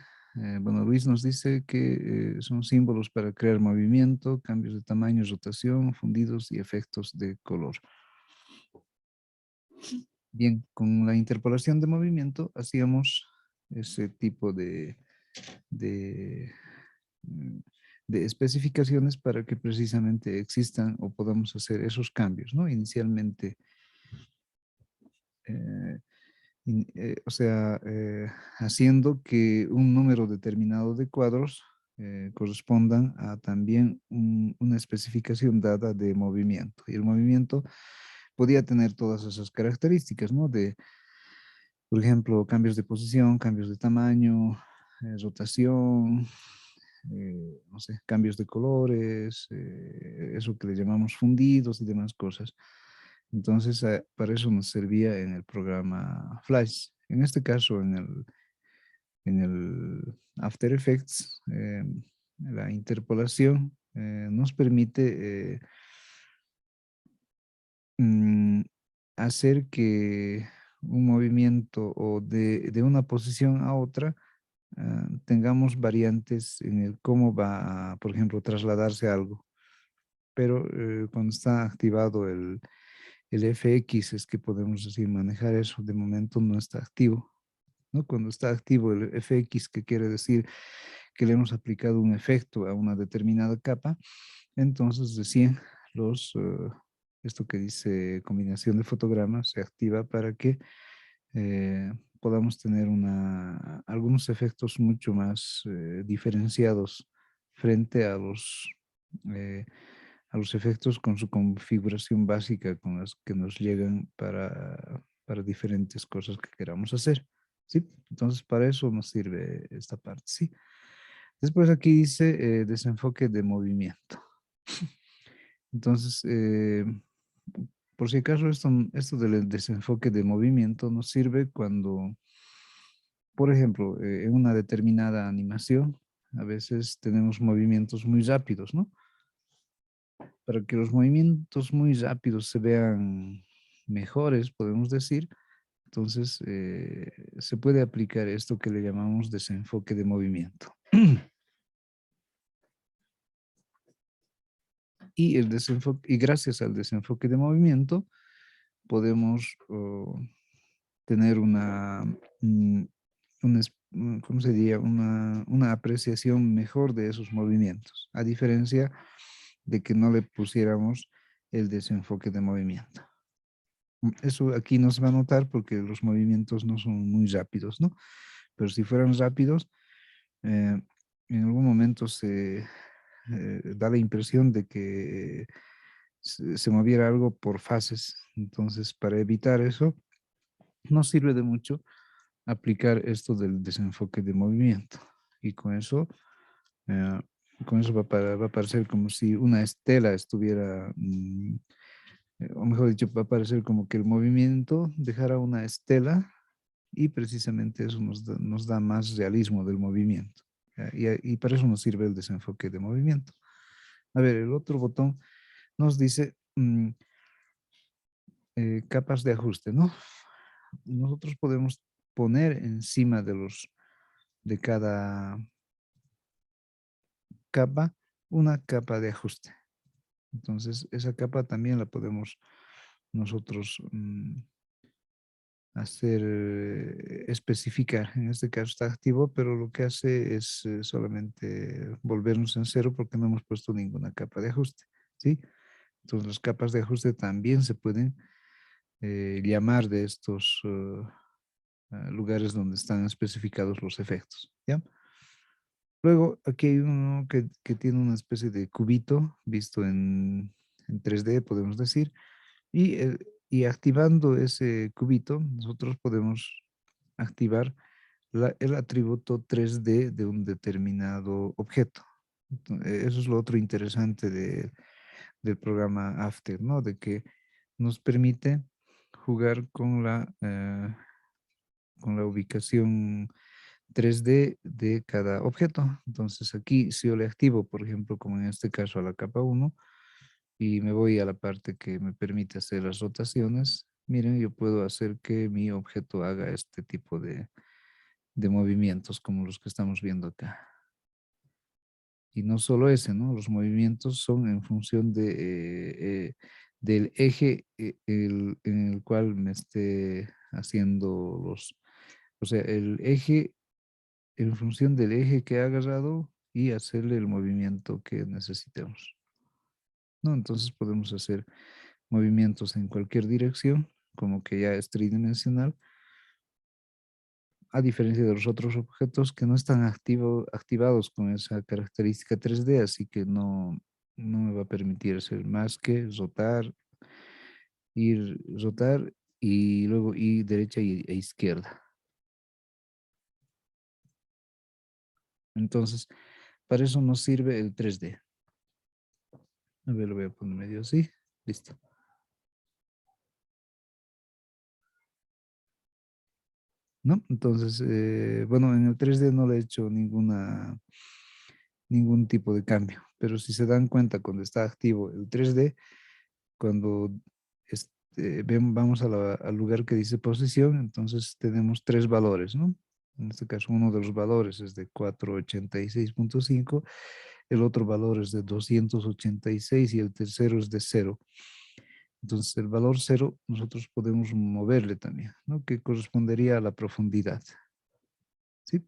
A: bueno, Luis nos dice que son símbolos para crear movimiento, cambios de tamaño, rotación, fundidos y efectos de color. Bien, con la interpolación de movimiento hacíamos ese tipo de, mm, de especificaciones para que precisamente existan o podamos hacer esos cambios, ¿no? Inicialmente, eh, o sea, haciendo que un número determinado de cuadros correspondan a también una especificación dada de movimiento. Y el movimiento podía tener todas esas características, ¿no? Por ejemplo, cambios de posición, cambios de tamaño, rotación, no sé, cambios de colores, eso que le llamamos fundidos y demás cosas. Entonces, para eso nos servía en el programa Flash. En este caso, en el After Effects, la interpolación nos permite mm, hacer que un movimiento o de una posición a otra tengamos variantes en el cómo va a, por ejemplo, trasladarse algo. Pero cuando está activado el FX es que podemos decir manejar eso. De momento no está activo, ¿no? Cuando está activo el FX, que quiere decir que le hemos aplicado un efecto a una determinada capa, entonces recién esto que dice combinación de fotogramas se activa para que podamos tener algunos efectos mucho más diferenciados frente eh, a los efectos con su configuración básica con las que nos llegan para diferentes cosas que queramos hacer. ¿Sí? Entonces, para eso nos sirve esta parte, ¿sí? Después aquí dice desenfoque de movimiento. Entonces, por si acaso, esto del desenfoque de movimiento nos sirve cuando, por ejemplo, en una determinada animación, a veces tenemos movimientos muy rápidos, ¿no? Para que los movimientos muy rápidos se vean mejores, podemos decir, entonces se puede aplicar esto que le llamamos desenfoque de movimiento. Y gracias al desenfoque de movimiento podemos tener ¿cómo se diría? Una apreciación mejor de esos movimientos, a diferencia de que no le pusiéramos el desenfoque de movimiento. Eso aquí no se va a notar porque los movimientos no son muy rápidos, ¿no? Pero si fueran rápidos, en algún momento da la impresión de que se moviera algo por fases. Entonces, para evitar eso, no sirve de mucho aplicar esto del desenfoque de movimiento. Y eh, con eso va a parecer como si una estela estuviera, o mejor dicho, va a parecer como que el movimiento dejara una estela y precisamente eso nos da más realismo del movimiento. Y para eso nos sirve el desenfoque de movimiento. A ver, el otro botón nos dice capas de ajuste, ¿no? Nosotros podemos poner encima de cada capa una capa de ajuste. Entonces, esa capa también la podemos nosotros hacer, especificar. En este caso está activo, pero lo que hace es solamente volvernos en cero porque no hemos puesto ninguna capa de ajuste, ¿sí? Entonces, las capas de ajuste también se pueden llamar de estos lugares donde están especificados los efectos, ¿ya? Luego, aquí hay uno que tiene una especie de cubito visto en 3D, podemos decir, y activando ese cubito, nosotros podemos activar el atributo 3D de un determinado objeto. Eso es lo otro interesante del programa After, ¿no? De que nos permite jugar con la ubicación 3D de cada objeto. Entonces aquí si yo le activo, por ejemplo, como en este caso a la capa 1, y me voy a la parte que me permite hacer las rotaciones, miren, yo puedo hacer que mi objeto haga este tipo de movimientos como los que estamos viendo acá. Y no solo ese, ¿no? Los movimientos son en función del eje en el cual me esté haciendo o sea, el eje en función del eje que ha agarrado y hacerle el movimiento que necesitemos, ¿no? Entonces podemos hacer movimientos en cualquier dirección, como que ya es tridimensional, a diferencia de los otros objetos que no están activados con esa característica 3D, así que no me va a permitir hacer más que rotar y luego ir derecha e izquierda. Entonces, para eso nos sirve el 3D. A ver, lo voy a poner medio así. Listo. ¿No? Entonces, bueno, en el 3D no le he hecho ningún tipo de cambio, pero si se dan cuenta cuando está activo el 3D, cuando vamos al lugar que dice posición, entonces tenemos tres valores, ¿no? En este caso, uno de los valores es de 486.5, el otro valor es de 286 y el tercero es de 0. Entonces, el valor 0 nosotros podemos moverle también, ¿no? Que correspondería a la profundidad, ¿sí?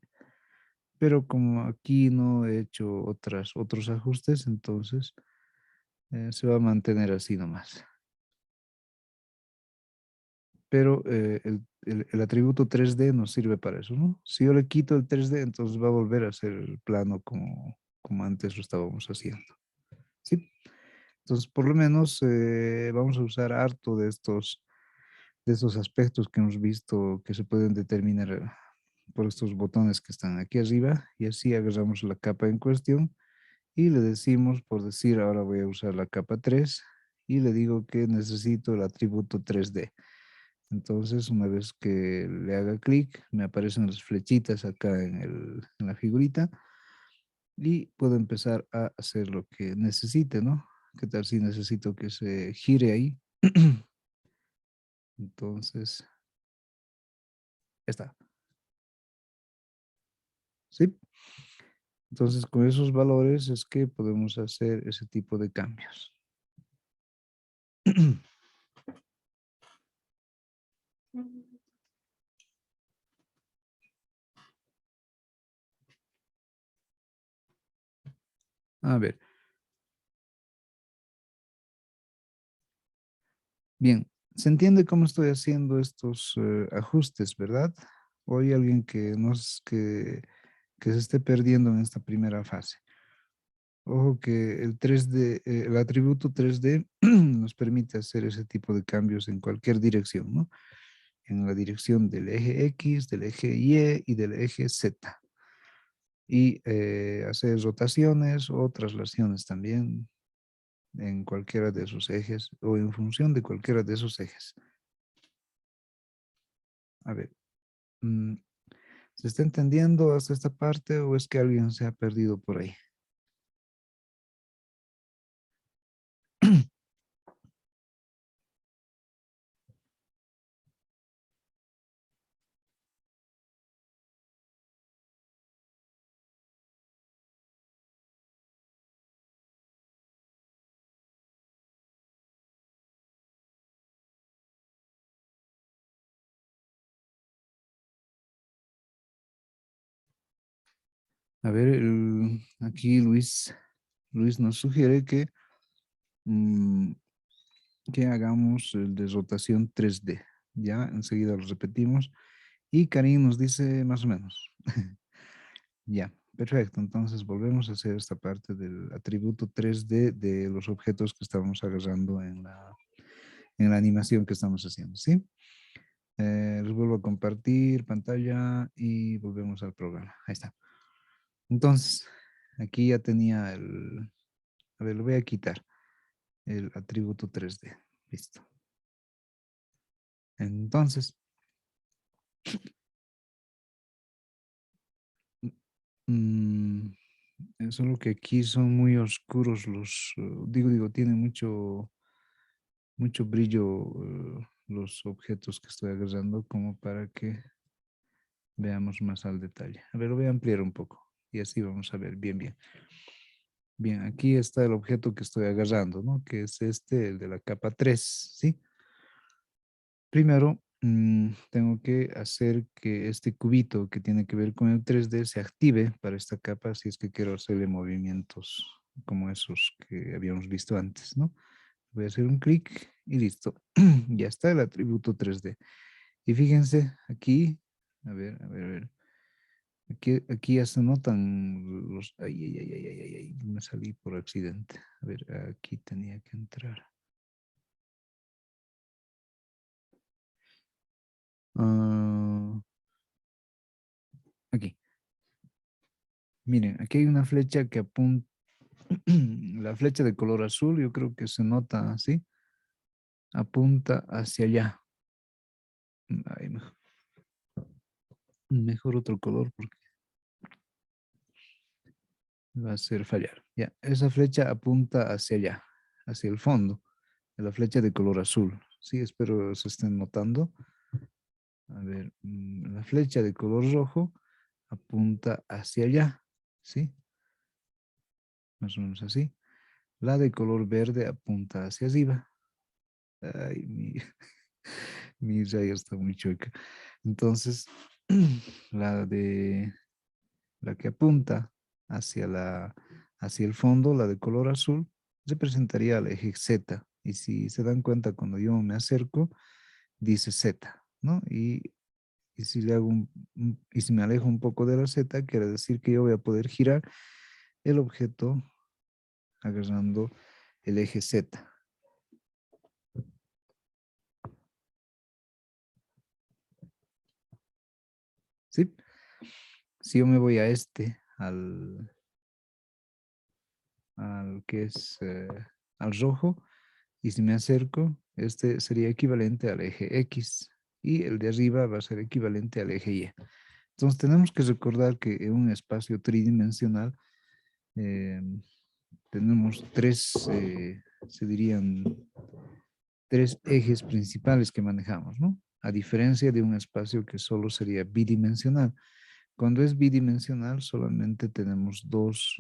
A: Pero como aquí no he hecho otros ajustes, entonces se va a mantener así nomás. Pero el atributo 3D nos sirve para eso, ¿no? Si yo le quito el 3D, entonces va a volver a ser el plano como antes lo estábamos haciendo, ¿sí? Entonces, por lo menos vamos a usar harto de estos aspectos que hemos visto que se pueden determinar por estos botones que están aquí arriba, y así agarramos la capa en cuestión y le decimos, por decir, ahora voy a usar la capa 3 y le digo que necesito el atributo 3D. Entonces, una vez que le haga clic, me aparecen las flechitas acá en la figurita y puedo empezar a hacer lo que necesite, ¿no? ¿Qué tal si necesito que se gire ahí? Entonces, ya está. ¿Sí? Entonces, con esos valores es que podemos hacer ese tipo de cambios. A ver, bien, se entiende cómo estoy haciendo estos ajustes, ¿verdad? O hay alguien que se esté perdiendo en esta primera fase. Ojo que el 3D, el atributo 3D nos permite hacer ese tipo de cambios en cualquier dirección, ¿no? En la dirección del eje X, del eje Y y del eje Z. Y hacer rotaciones o traslaciones también en cualquiera de esos ejes o en función de cualquiera de esos ejes. A ver, mm, ¿se está entendiendo hasta esta parte o es que alguien se ha perdido por ahí? A ver, aquí Luis nos sugiere mm, que hagamos el de rotación 3D. Ya, enseguida lo repetimos. Y Karim nos dice más o menos. Ya, perfecto. Entonces volvemos a hacer esta parte del atributo 3D de los objetos que estábamos agarrando en la animación que estamos haciendo, ¿sí? Les vuelvo a compartir pantalla y volvemos al programa. Ahí está. Entonces, aquí ya tenía a ver, lo voy a quitar, el atributo 3D. Listo. Entonces, mm, solo que aquí son muy oscuros tienen mucho brillo los objetos que estoy agarrando como para que veamos más al detalle. A ver, lo voy a ampliar un poco y así vamos a ver bien, bien. Bien, aquí está el objeto que estoy agarrando, ¿no? Que es este, el de la capa 3, ¿sí? Primero, tengo que hacer que este cubito que tiene que ver con el 3D se active para esta capa si es que quiero hacerle movimientos como esos que habíamos visto antes, ¿no? Voy a hacer un clic y listo. Ya está el atributo 3D. Y fíjense aquí, a ver. Aquí ya se notan los... Ay, ay, ay, ay, ay, ay, ay, me salí por accidente. A ver, aquí tenía que entrar. Ah, aquí. Miren, aquí hay una flecha que apunta, la flecha de color azul, yo creo que se nota así, apunta hacia allá. Ay, mejor otro color porque va a hacer fallar. Ya, esa flecha apunta hacia allá, hacia el fondo, de la flecha de color azul. Sí, espero se estén notando. A ver, la flecha de color rojo apunta hacia allá, ¿sí? Más o menos así. La de color verde apunta hacia arriba. Ay, mi raya está muy chueca. Entonces, la que apunta hacia el fondo, la de color azul, representaría al eje Z. Y si se dan cuenta, cuando yo me acerco, dice Z, ¿no? Y si le hago y si me alejo un poco de la Z, quiere decir que yo voy a poder girar el objeto agarrando el eje Z. ¿Sí? Si yo me voy a al que es al rojo, y si me acerco, este sería equivalente al eje X y el de arriba va a ser equivalente al eje Y. Entonces tenemos que recordar que en un espacio tridimensional eh, tenemos se dirían, tres ejes principales que manejamos, ¿no? A diferencia de un espacio que solo sería bidimensional. Cuando es bidimensional solamente tenemos dos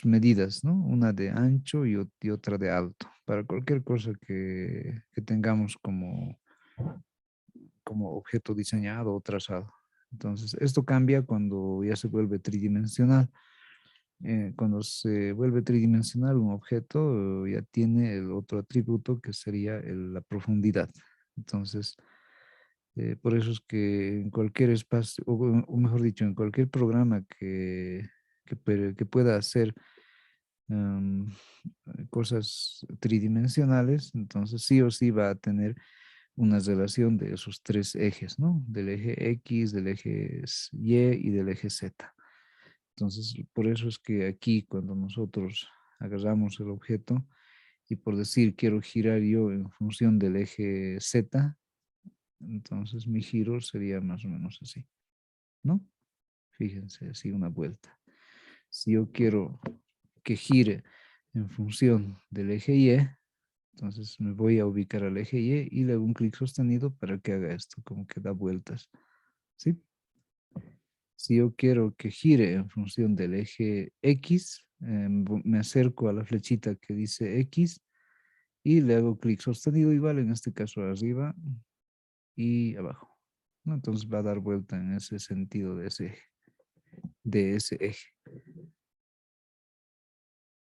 A: medidas, ¿no? Una de ancho y otra de alto, para cualquier cosa que tengamos como objeto diseñado o trazado. Entonces, esto cambia cuando ya se vuelve tridimensional. Cuando se vuelve tridimensional, un objeto ya tiene el otro atributo que sería la profundidad. Entonces, por eso es que en cualquier espacio, o mejor dicho, en cualquier programa que pueda hacer em, cosas tridimensionales, entonces sí o sí va a tener una relación de esos tres ejes, ¿no? Del eje X, del eje Y y del eje Z. Entonces, por eso es que aquí cuando nosotros agarramos el objeto y por decir quiero girar yo en función del eje Z, entonces mi giro sería más o menos así, ¿no? Fíjense, así una vuelta. Si yo quiero que gire en función del eje Y, entonces me voy a ubicar al eje Y y le hago un clic sostenido para que haga esto, como que da vueltas, ¿sí? Si yo quiero que gire en función del eje X, me acerco a la flechita que dice X y le hago clic sostenido igual, en este caso arriba y abajo, ¿no? Entonces va a dar vuelta en ese sentido de ese eje.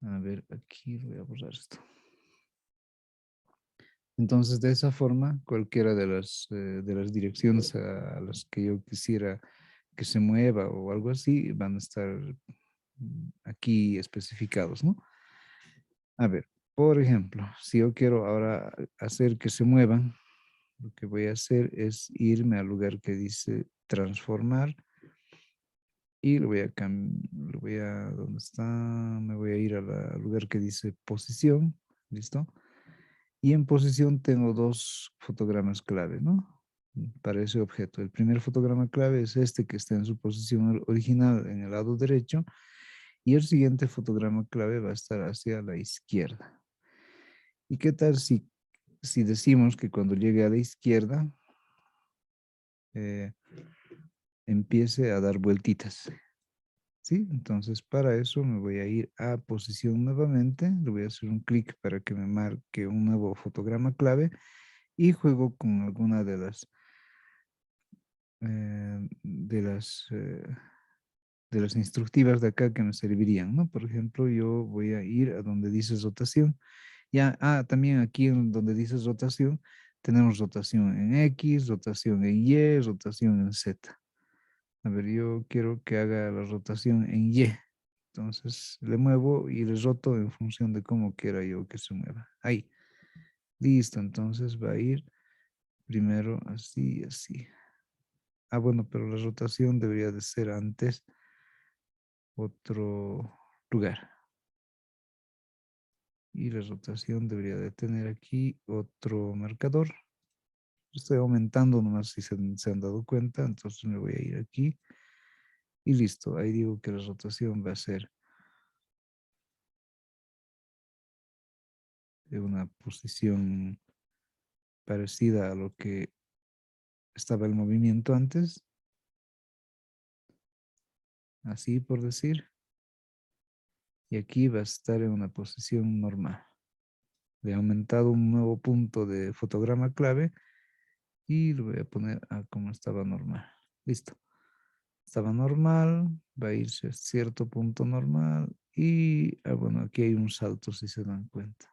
A: A ver, aquí voy a borrar esto. Entonces, de esa forma, cualquiera de las direcciones a las que yo quisiera que se mueva o algo así, van a estar aquí especificados, ¿no? A ver, por ejemplo, si yo quiero ahora hacer que se muevan, lo que voy a hacer es irme al lugar que dice transformar y ¿dónde está? Me voy a ir al lugar que dice posición, ¿listo? Y en posición tengo dos fotogramas clave, ¿no? Para ese objeto. El primer fotograma clave es este que está en su posición original en el lado derecho y el siguiente fotograma clave va a estar hacia la izquierda. ¿Y qué tal si decimos que cuando llegue a la izquierda eh, empiece a dar vueltitas? ¿Sí? Entonces para eso me voy a ir a posición nuevamente, le voy a hacer un clic para que me marque un nuevo fotograma clave y juego con alguna de las instructivas de acá que me servirían, ¿no? Por ejemplo, yo voy a ir a donde dice rotación. Ya, también aquí en donde dice rotación, tenemos rotación en X, rotación en Y, rotación en Z. A ver, yo quiero que haga la rotación en Y. Entonces le muevo y le roto en función de cómo quiera yo que se mueva. Ahí. Listo, entonces va a ir primero así, así. bueno, pero la rotación debería de ser antes otro lugar. Y la rotación debería de tener aquí otro marcador. Estoy aumentando nomás si se han dado cuenta, entonces me voy a ir aquí y listo. Ahí digo que la rotación va a ser de una posición parecida a lo que estaba el movimiento antes, así por decir, y aquí va a estar en una posición normal. Le he aumentado un nuevo punto de fotograma clave y lo voy a poner a como estaba normal. Listo. Estaba normal, va a irse a cierto punto normal y, bueno, aquí hay un salto si se dan cuenta.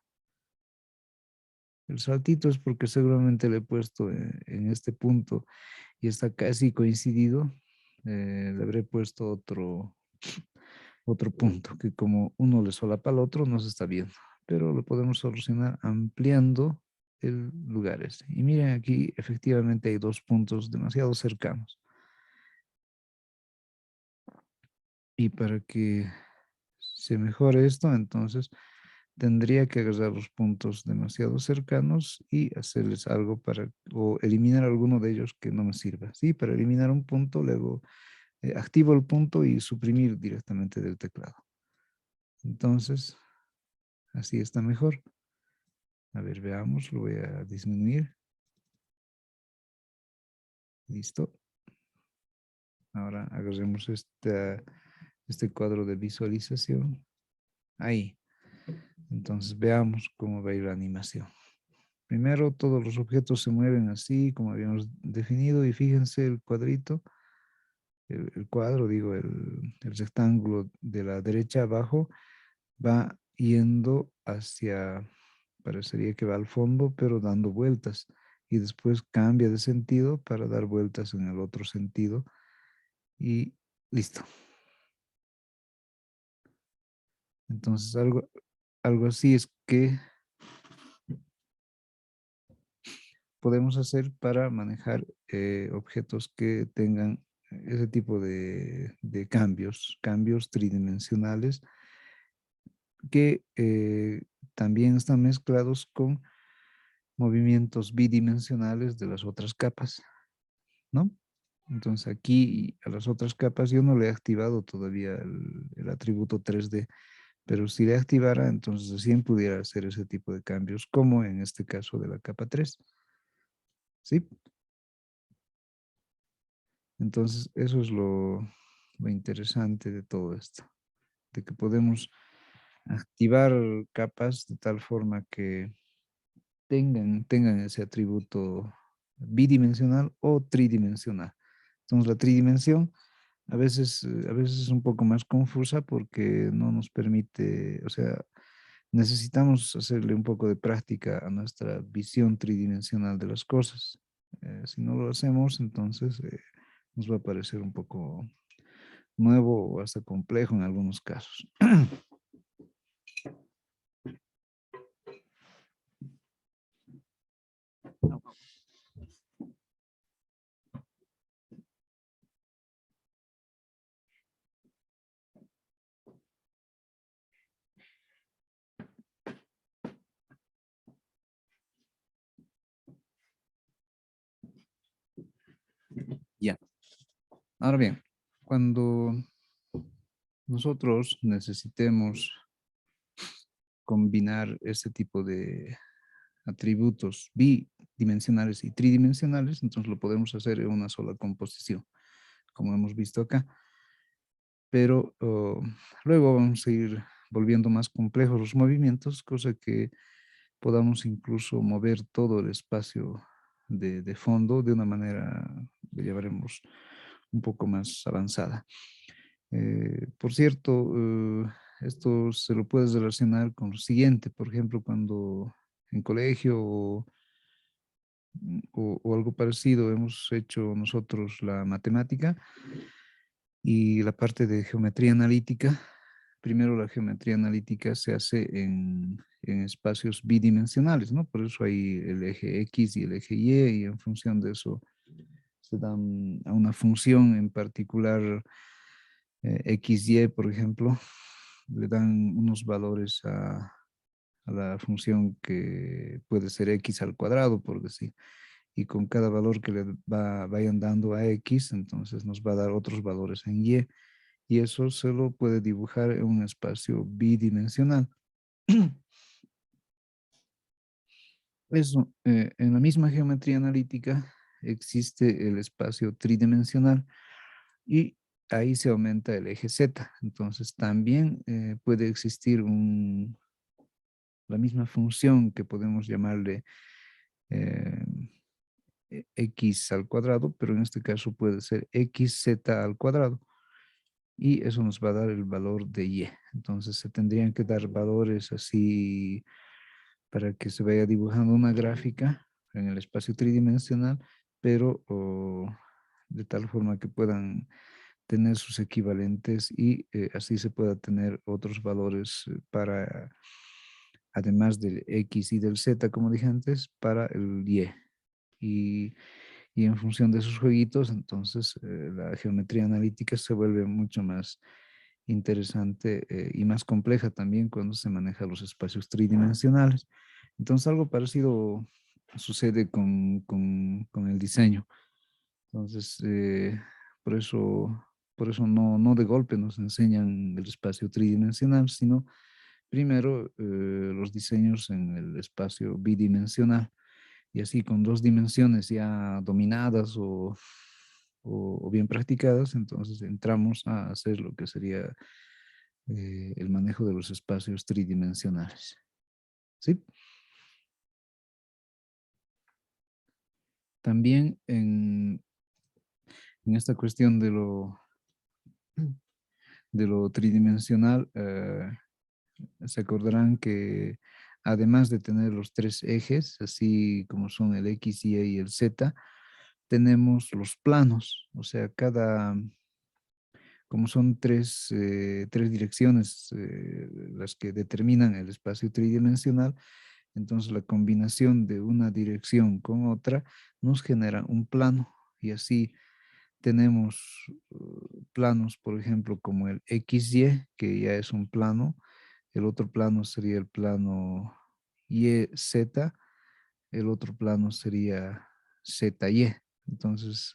A: El saltito es porque seguramente le he puesto en este punto y está casi coincidido. Le habré puesto otro punto que como uno le solapa al otro no se está viendo, pero lo podemos solucionar ampliando el lugar ese. Y miren aquí, efectivamente hay dos puntos demasiado cercanos. Y para que se mejore esto, entonces tendría que agarrar los puntos demasiado cercanos y hacerles algo o eliminar alguno de ellos que no me sirva. Sí, para eliminar un punto, luego activo el punto y suprimir directamente del teclado. Entonces, así está mejor. A ver, veamos, lo voy a disminuir. Listo. Ahora agarremos este cuadro de visualización. Ahí. Entonces veamos cómo va a ir la animación. Primero, todos los objetos se mueven así, como habíamos definido, y fíjense el cuadrito, el cuadro, digo, el rectángulo de la derecha abajo, va yendo hacia, parecería que va al fondo, pero dando vueltas, y después cambia de sentido para dar vueltas en el otro sentido, y listo. Entonces, algo así es que podemos hacer para manejar objetos que tengan ese tipo de cambios tridimensionales que también están mezclados con movimientos bidimensionales de las otras capas, ¿no? Entonces aquí a las otras capas yo no le he activado todavía el atributo 3D, pero si le activara, entonces recién pudiera hacer ese tipo de cambios, como en este caso de la capa 3. ¿Sí? Entonces, eso es lo interesante de todo esto, de que podemos activar capas de tal forma que tengan ese atributo bidimensional o tridimensional. Entonces, la tridimensión a veces es un poco más confusa porque no nos permite, o sea, necesitamos hacerle un poco de práctica a nuestra visión tridimensional de las cosas. Si no lo hacemos, entonces nos va a parecer un poco nuevo o hasta complejo en algunos casos. Ya. Ahora bien, cuando nosotros necesitemos combinar este tipo de atributos bidimensionales y tridimensionales, entonces lo podemos hacer en una sola composición, como hemos visto acá. Pero luego vamos a ir volviendo más complejos los movimientos, cosa que podamos incluso mover todo el espacio de fondo de una manera, le llamaremos, un poco más avanzada. Por cierto, esto se lo puedes relacionar con lo siguiente, por ejemplo, cuando en colegio o algo parecido hemos hecho nosotros la matemática y la parte de geometría analítica. Primero la geometría analítica se hace en espacios bidimensionales, ¿no? Por eso hay el eje X y el eje Y, y en función de eso se dan a una función en particular, XY, por ejemplo, le dan unos valores a la función que puede ser X al cuadrado, por decir. Y con cada valor que vayan dando a X, entonces nos va a dar otros valores en Y. Y eso se lo puede dibujar en un espacio bidimensional. Eso, en la misma geometría analítica existe el espacio tridimensional y ahí se aumenta el eje Z. Entonces también puede existir la misma función que podemos llamarle eh, X al cuadrado, pero en este caso puede ser XZ al cuadrado. Y eso nos va a dar el valor de Y. Entonces se tendrían que dar valores así para que se vaya dibujando una gráfica en el espacio tridimensional, pero de tal forma que puedan tener sus equivalentes y así se pueda tener otros valores para, además del X y del Z, como dije antes, para el Y. Y, y en función de esos jueguitos, entonces la geometría analítica se vuelve mucho más interesante y más compleja también cuando se maneja los espacios tridimensionales. Entonces algo parecido sucede con el diseño. Entonces, por eso no de golpe nos enseñan el espacio tridimensional, sino primero los diseños en el espacio bidimensional. Y así con dos dimensiones ya dominadas o bien practicadas, entonces entramos a hacer lo que sería el manejo de los espacios tridimensionales. ¿Sí? También en esta cuestión de lo tridimensional, se acordarán que además de tener los tres ejes, así como son el X, Y y el Z, tenemos los planos, o sea, como son tres direcciones las que determinan el espacio tridimensional, entonces la combinación de una dirección con otra nos genera un plano y así tenemos planos, por ejemplo, como el XY, que ya es un plano, el otro plano sería el plano YZ, el otro plano sería ZY. Entonces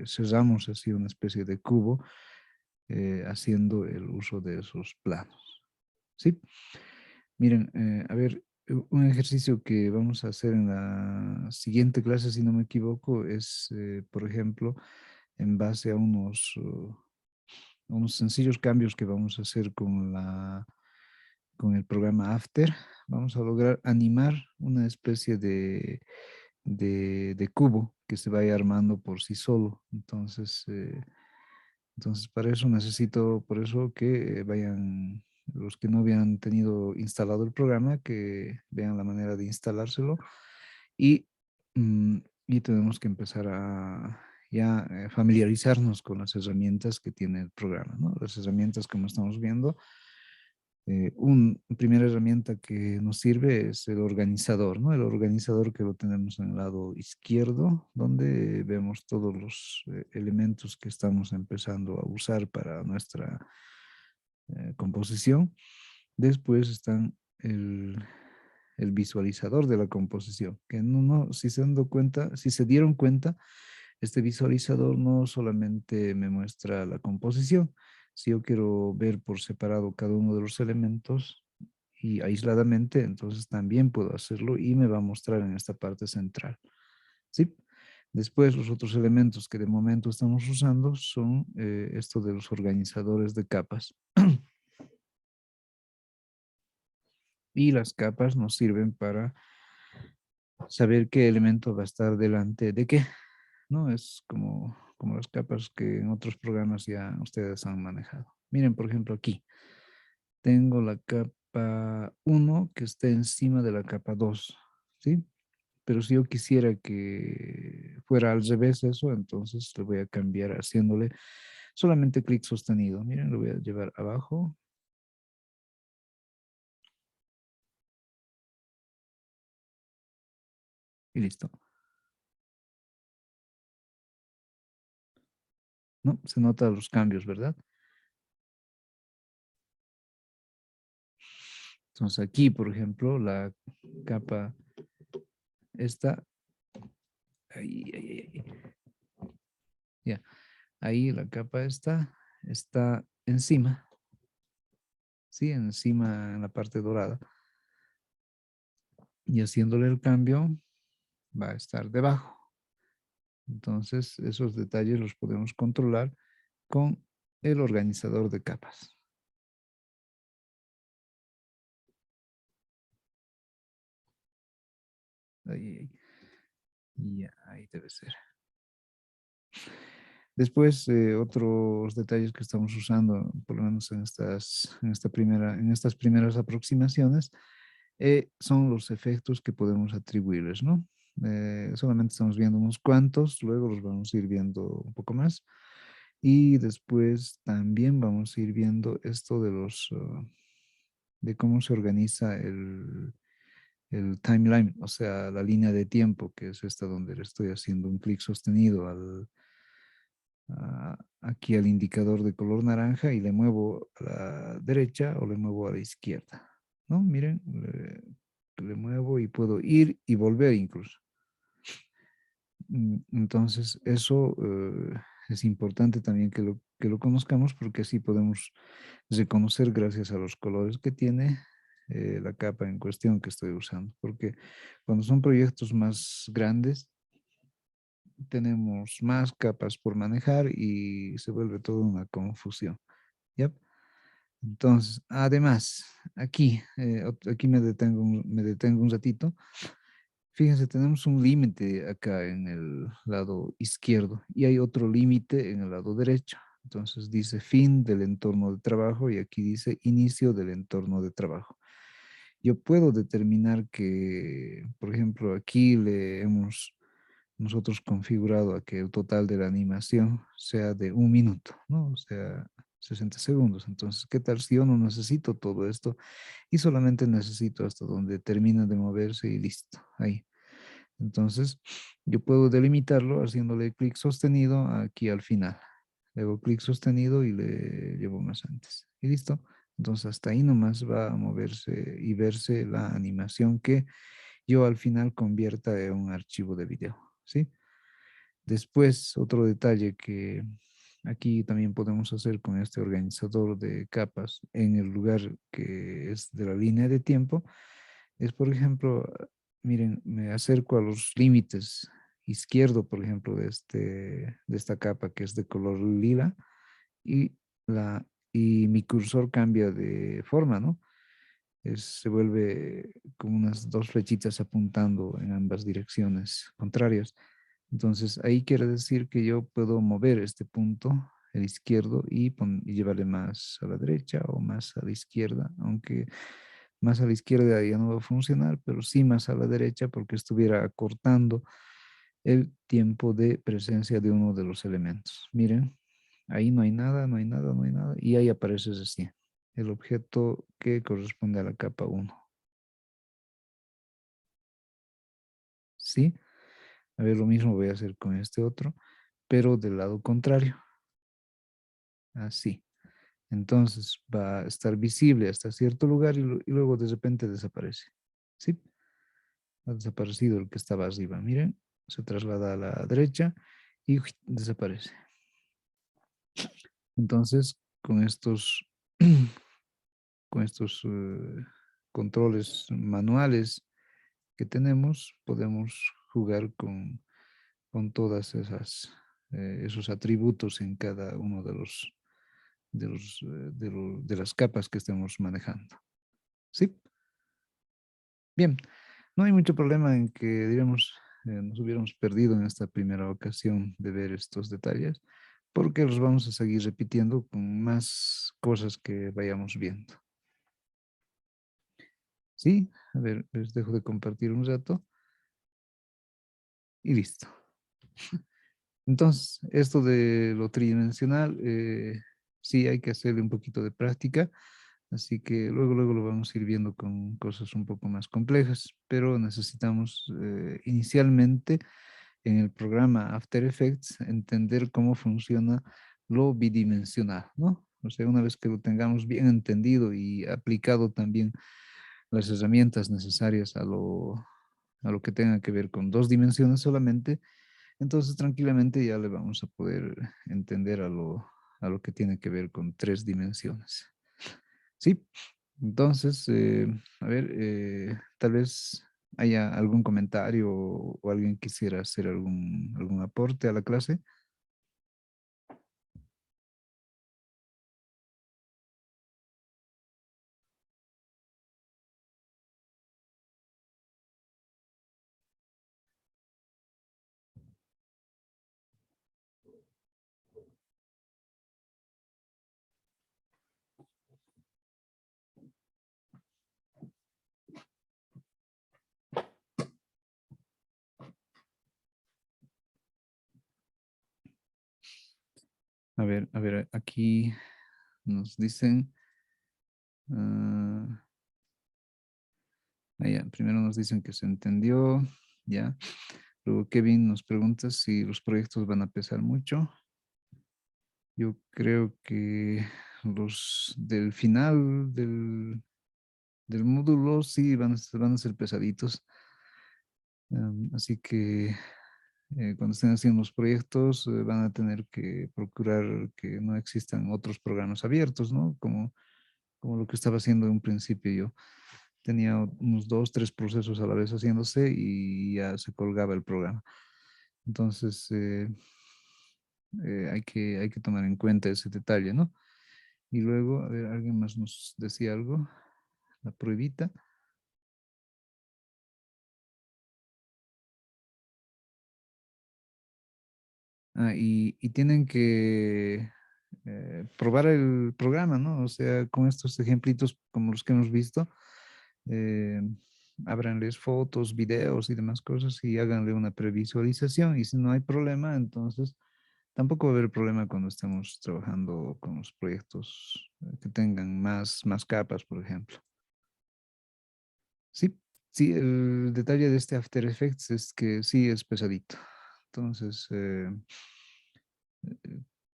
A: cerramos así una especie de cubo haciendo el uso de esos planos. ¿Sí? Miren, a ver, un ejercicio que vamos a hacer en la siguiente clase, si no me equivoco, es, por ejemplo, en base a unos sencillos cambios que vamos a hacer con el programa After. Vamos a lograr animar una especie de cubo que se vaya armando por sí solo. Entonces, para eso necesito, por eso que vayan, los que no habían tenido instalado el programa, que vean la manera de instalárselo y, y tenemos que empezar a ya familiarizarnos con las herramientas que tiene el programa, ¿no? Las herramientas, como estamos viendo, una primera herramienta que nos sirve es el organizador, ¿no? El organizador que lo tenemos en el lado izquierdo, donde vemos todos los elementos que estamos empezando a usar para nuestra composición. Después están el visualizador de la composición, que si se han dado cuenta, si se dieron cuenta, este visualizador no solamente me muestra la composición. Si yo quiero ver por separado cada uno de los elementos y aisladamente, entonces también puedo hacerlo y me va a mostrar en esta parte central. ¿Sí? Después los otros elementos que de momento estamos usando son esto de los organizadores de capas. Y las capas nos sirven para saber qué elemento va a estar delante de qué, ¿no? Es como las capas que en otros programas ya ustedes han manejado. Miren, por ejemplo, aquí tengo la capa 1 que está encima de la capa 2, ¿sí? Pero si yo quisiera que fuera al revés eso, entonces le voy a cambiar haciéndole solamente clic sostenido. Miren, lo voy a llevar abajo y listo. ¿no? Se notan los cambios, ¿verdad? Entonces aquí, por ejemplo, la capa esta, ahí, ahí, ahí, ya, ahí la capa esta está encima, ¿sí? Encima en la parte dorada. Y haciéndole el cambio, va a estar debajo. Entonces, esos detalles los podemos controlar con el organizador de capas. Ahí, ahí. Ya, ahí debe ser. Después, otros detalles que estamos usando, por lo menos en estas primeras aproximaciones, son los efectos que podemos atribuirles, ¿no? Solamente estamos viendo unos cuantos, luego los vamos a ir viendo un poco más. Y después también vamos a ir viendo esto de de cómo se organiza el timeline, o sea, la línea de tiempo, que es esta donde le estoy haciendo un clic sostenido aquí al indicador de color naranja y le muevo a la derecha o le muevo a la izquierda, ¿no? Miren, le muevo y puedo ir y volver incluso. Entonces, eso es importante también que lo conozcamos porque así podemos reconocer gracias a los colores que tiene la capa en cuestión que estoy usando. Porque cuando son proyectos más grandes, tenemos más capas por manejar y se vuelve toda una confusión. ¿Ya? Entonces, además, aquí, aquí me detengo un ratito. Fíjense, tenemos un límite acá en el lado izquierdo y hay otro límite en el lado derecho. Entonces dice fin del entorno de trabajo y aquí dice inicio del entorno de trabajo. Yo puedo determinar que, por ejemplo, aquí le hemos nosotros configurado a que el total de la animación sea de 1 minuto, ¿no? O sea, 60 segundos. Entonces, ¿qué tal si yo no necesito todo esto y solamente necesito hasta donde termina de moverse y listo, ahí? Entonces, yo puedo delimitarlo haciéndole clic sostenido aquí al final. Le hago clic sostenido y le llevo más antes. Y listo. Entonces, hasta ahí nomás va a moverse y verse la animación que yo al final convierta en un archivo de video. ¿Sí? Después, otro detalle que aquí también podemos hacer con este organizador de capas en el lugar que es de la línea de tiempo es, por ejemplo, miren, me acerco a los límites izquierdo, por ejemplo, de esta capa que es de color lila y, y mi cursor cambia de forma, ¿no? Se vuelve como unas dos flechitas apuntando en ambas direcciones contrarias. Entonces, ahí quiere decir que yo puedo mover este punto, el izquierdo, y llevarle más a la derecha o más a la izquierda, aunque más a la izquierda ya no va a funcionar, pero sí más a la derecha porque estuviera acortando el tiempo de presencia de uno de los elementos. Miren, ahí no hay nada, no hay nada, no hay nada, y ahí aparece así, el objeto que corresponde a la capa uno. ¿Sí? A ver, lo mismo voy a hacer con este otro, pero del lado contrario. Así. Entonces va a estar visible hasta cierto lugar y luego de repente desaparece. ¿Sí? Ha desaparecido el que estaba arriba. Miren, se traslada a la derecha y desaparece. Entonces, con estos controles manuales que tenemos, podemos jugar con todas esos atributos en cada uno de las capas que estemos manejando. ¿Sí? Bien, no hay mucho problema en que, digamos, nos hubiéramos perdido en esta primera ocasión de ver estos detalles, porque los vamos a seguir repitiendo con más cosas que vayamos viendo. Sí, a ver, les dejo de compartir un rato y listo. Entonces, esto de lo tridimensional, sí hay que hacerle un poquito de práctica, así que luego lo vamos a ir viendo con cosas un poco más complejas, pero necesitamos inicialmente en el programa After Effects entender cómo funciona lo bidimensional, ¿no? O sea, una vez que lo tengamos bien entendido y aplicado también las herramientas necesarias a lo que tenga que ver con dos dimensiones solamente, entonces tranquilamente ya le vamos a poder entender a lo que tiene que ver con tres dimensiones. Sí, entonces, a ver, tal vez haya algún comentario o alguien quisiera hacer algún aporte a la clase. A ver, aquí nos dicen, ah, ya, primero nos dicen que se entendió, ya. Luego Kevin nos pregunta si los proyectos van a pesar mucho. Yo creo que los del final del módulo sí van a ser pesaditos. Así que cuando estén haciendo los proyectos van a tener que procurar que no existan otros programas abiertos, ¿no? Como lo que estaba haciendo en un principio yo. Tenía unos dos, tres procesos a la vez haciéndose y ya se colgaba el programa. Entonces, hay que tomar en cuenta ese detalle, ¿no? Y luego, a ver, alguien más nos decía algo, la pruebita. Y tienen que probar el programa, ¿no? O sea, con estos ejemplitos como los que hemos visto, eh, ábranles fotos, videos y demás cosas y háganle una previsualización. Y si no hay problema, entonces tampoco va a haber problema cuando estemos trabajando con los proyectos que tengan más capas, por ejemplo. Sí, sí, el detalle de este After Effects es que sí es pesadito. Entonces, eh,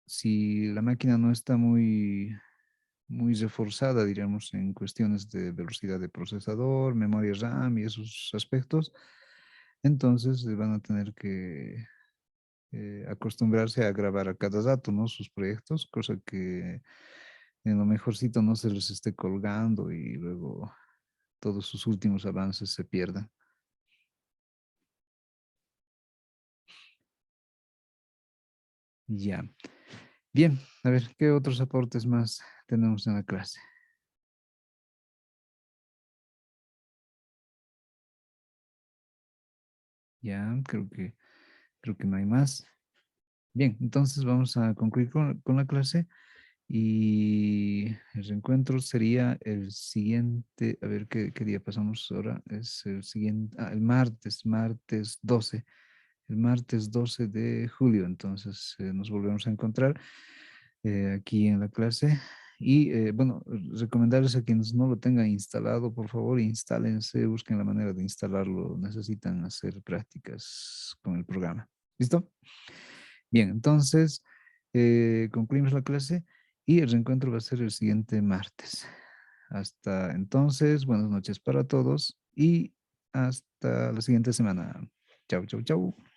A: si la máquina no está muy reforzada, diríamos, en cuestiones de velocidad de procesador, memoria RAM y esos aspectos, entonces van a tener que acostumbrarse a grabar a cada dato, ¿no? Sus proyectos, cosa que en lo mejorcito no se les esté colgando y luego todos sus últimos avances se pierdan. Ya. Bien, a ver, ¿qué otros aportes más tenemos en la clase? Ya, creo que no hay más. Bien, entonces vamos a concluir con la clase y el reencuentro sería el siguiente, a ver qué día pasamos ahora, es el siguiente, el martes 12, el martes 12 de julio, entonces nos volvemos a encontrar aquí en la clase. Y bueno, recomendarles a quienes no lo tengan instalado, por favor, instálense, busquen la manera de instalarlo, necesitan hacer prácticas con el programa. ¿Listo? Bien, entonces concluimos la clase y el reencuentro va a ser el siguiente martes. Hasta entonces, buenas noches para todos y hasta la siguiente semana. Chau, chau, chau.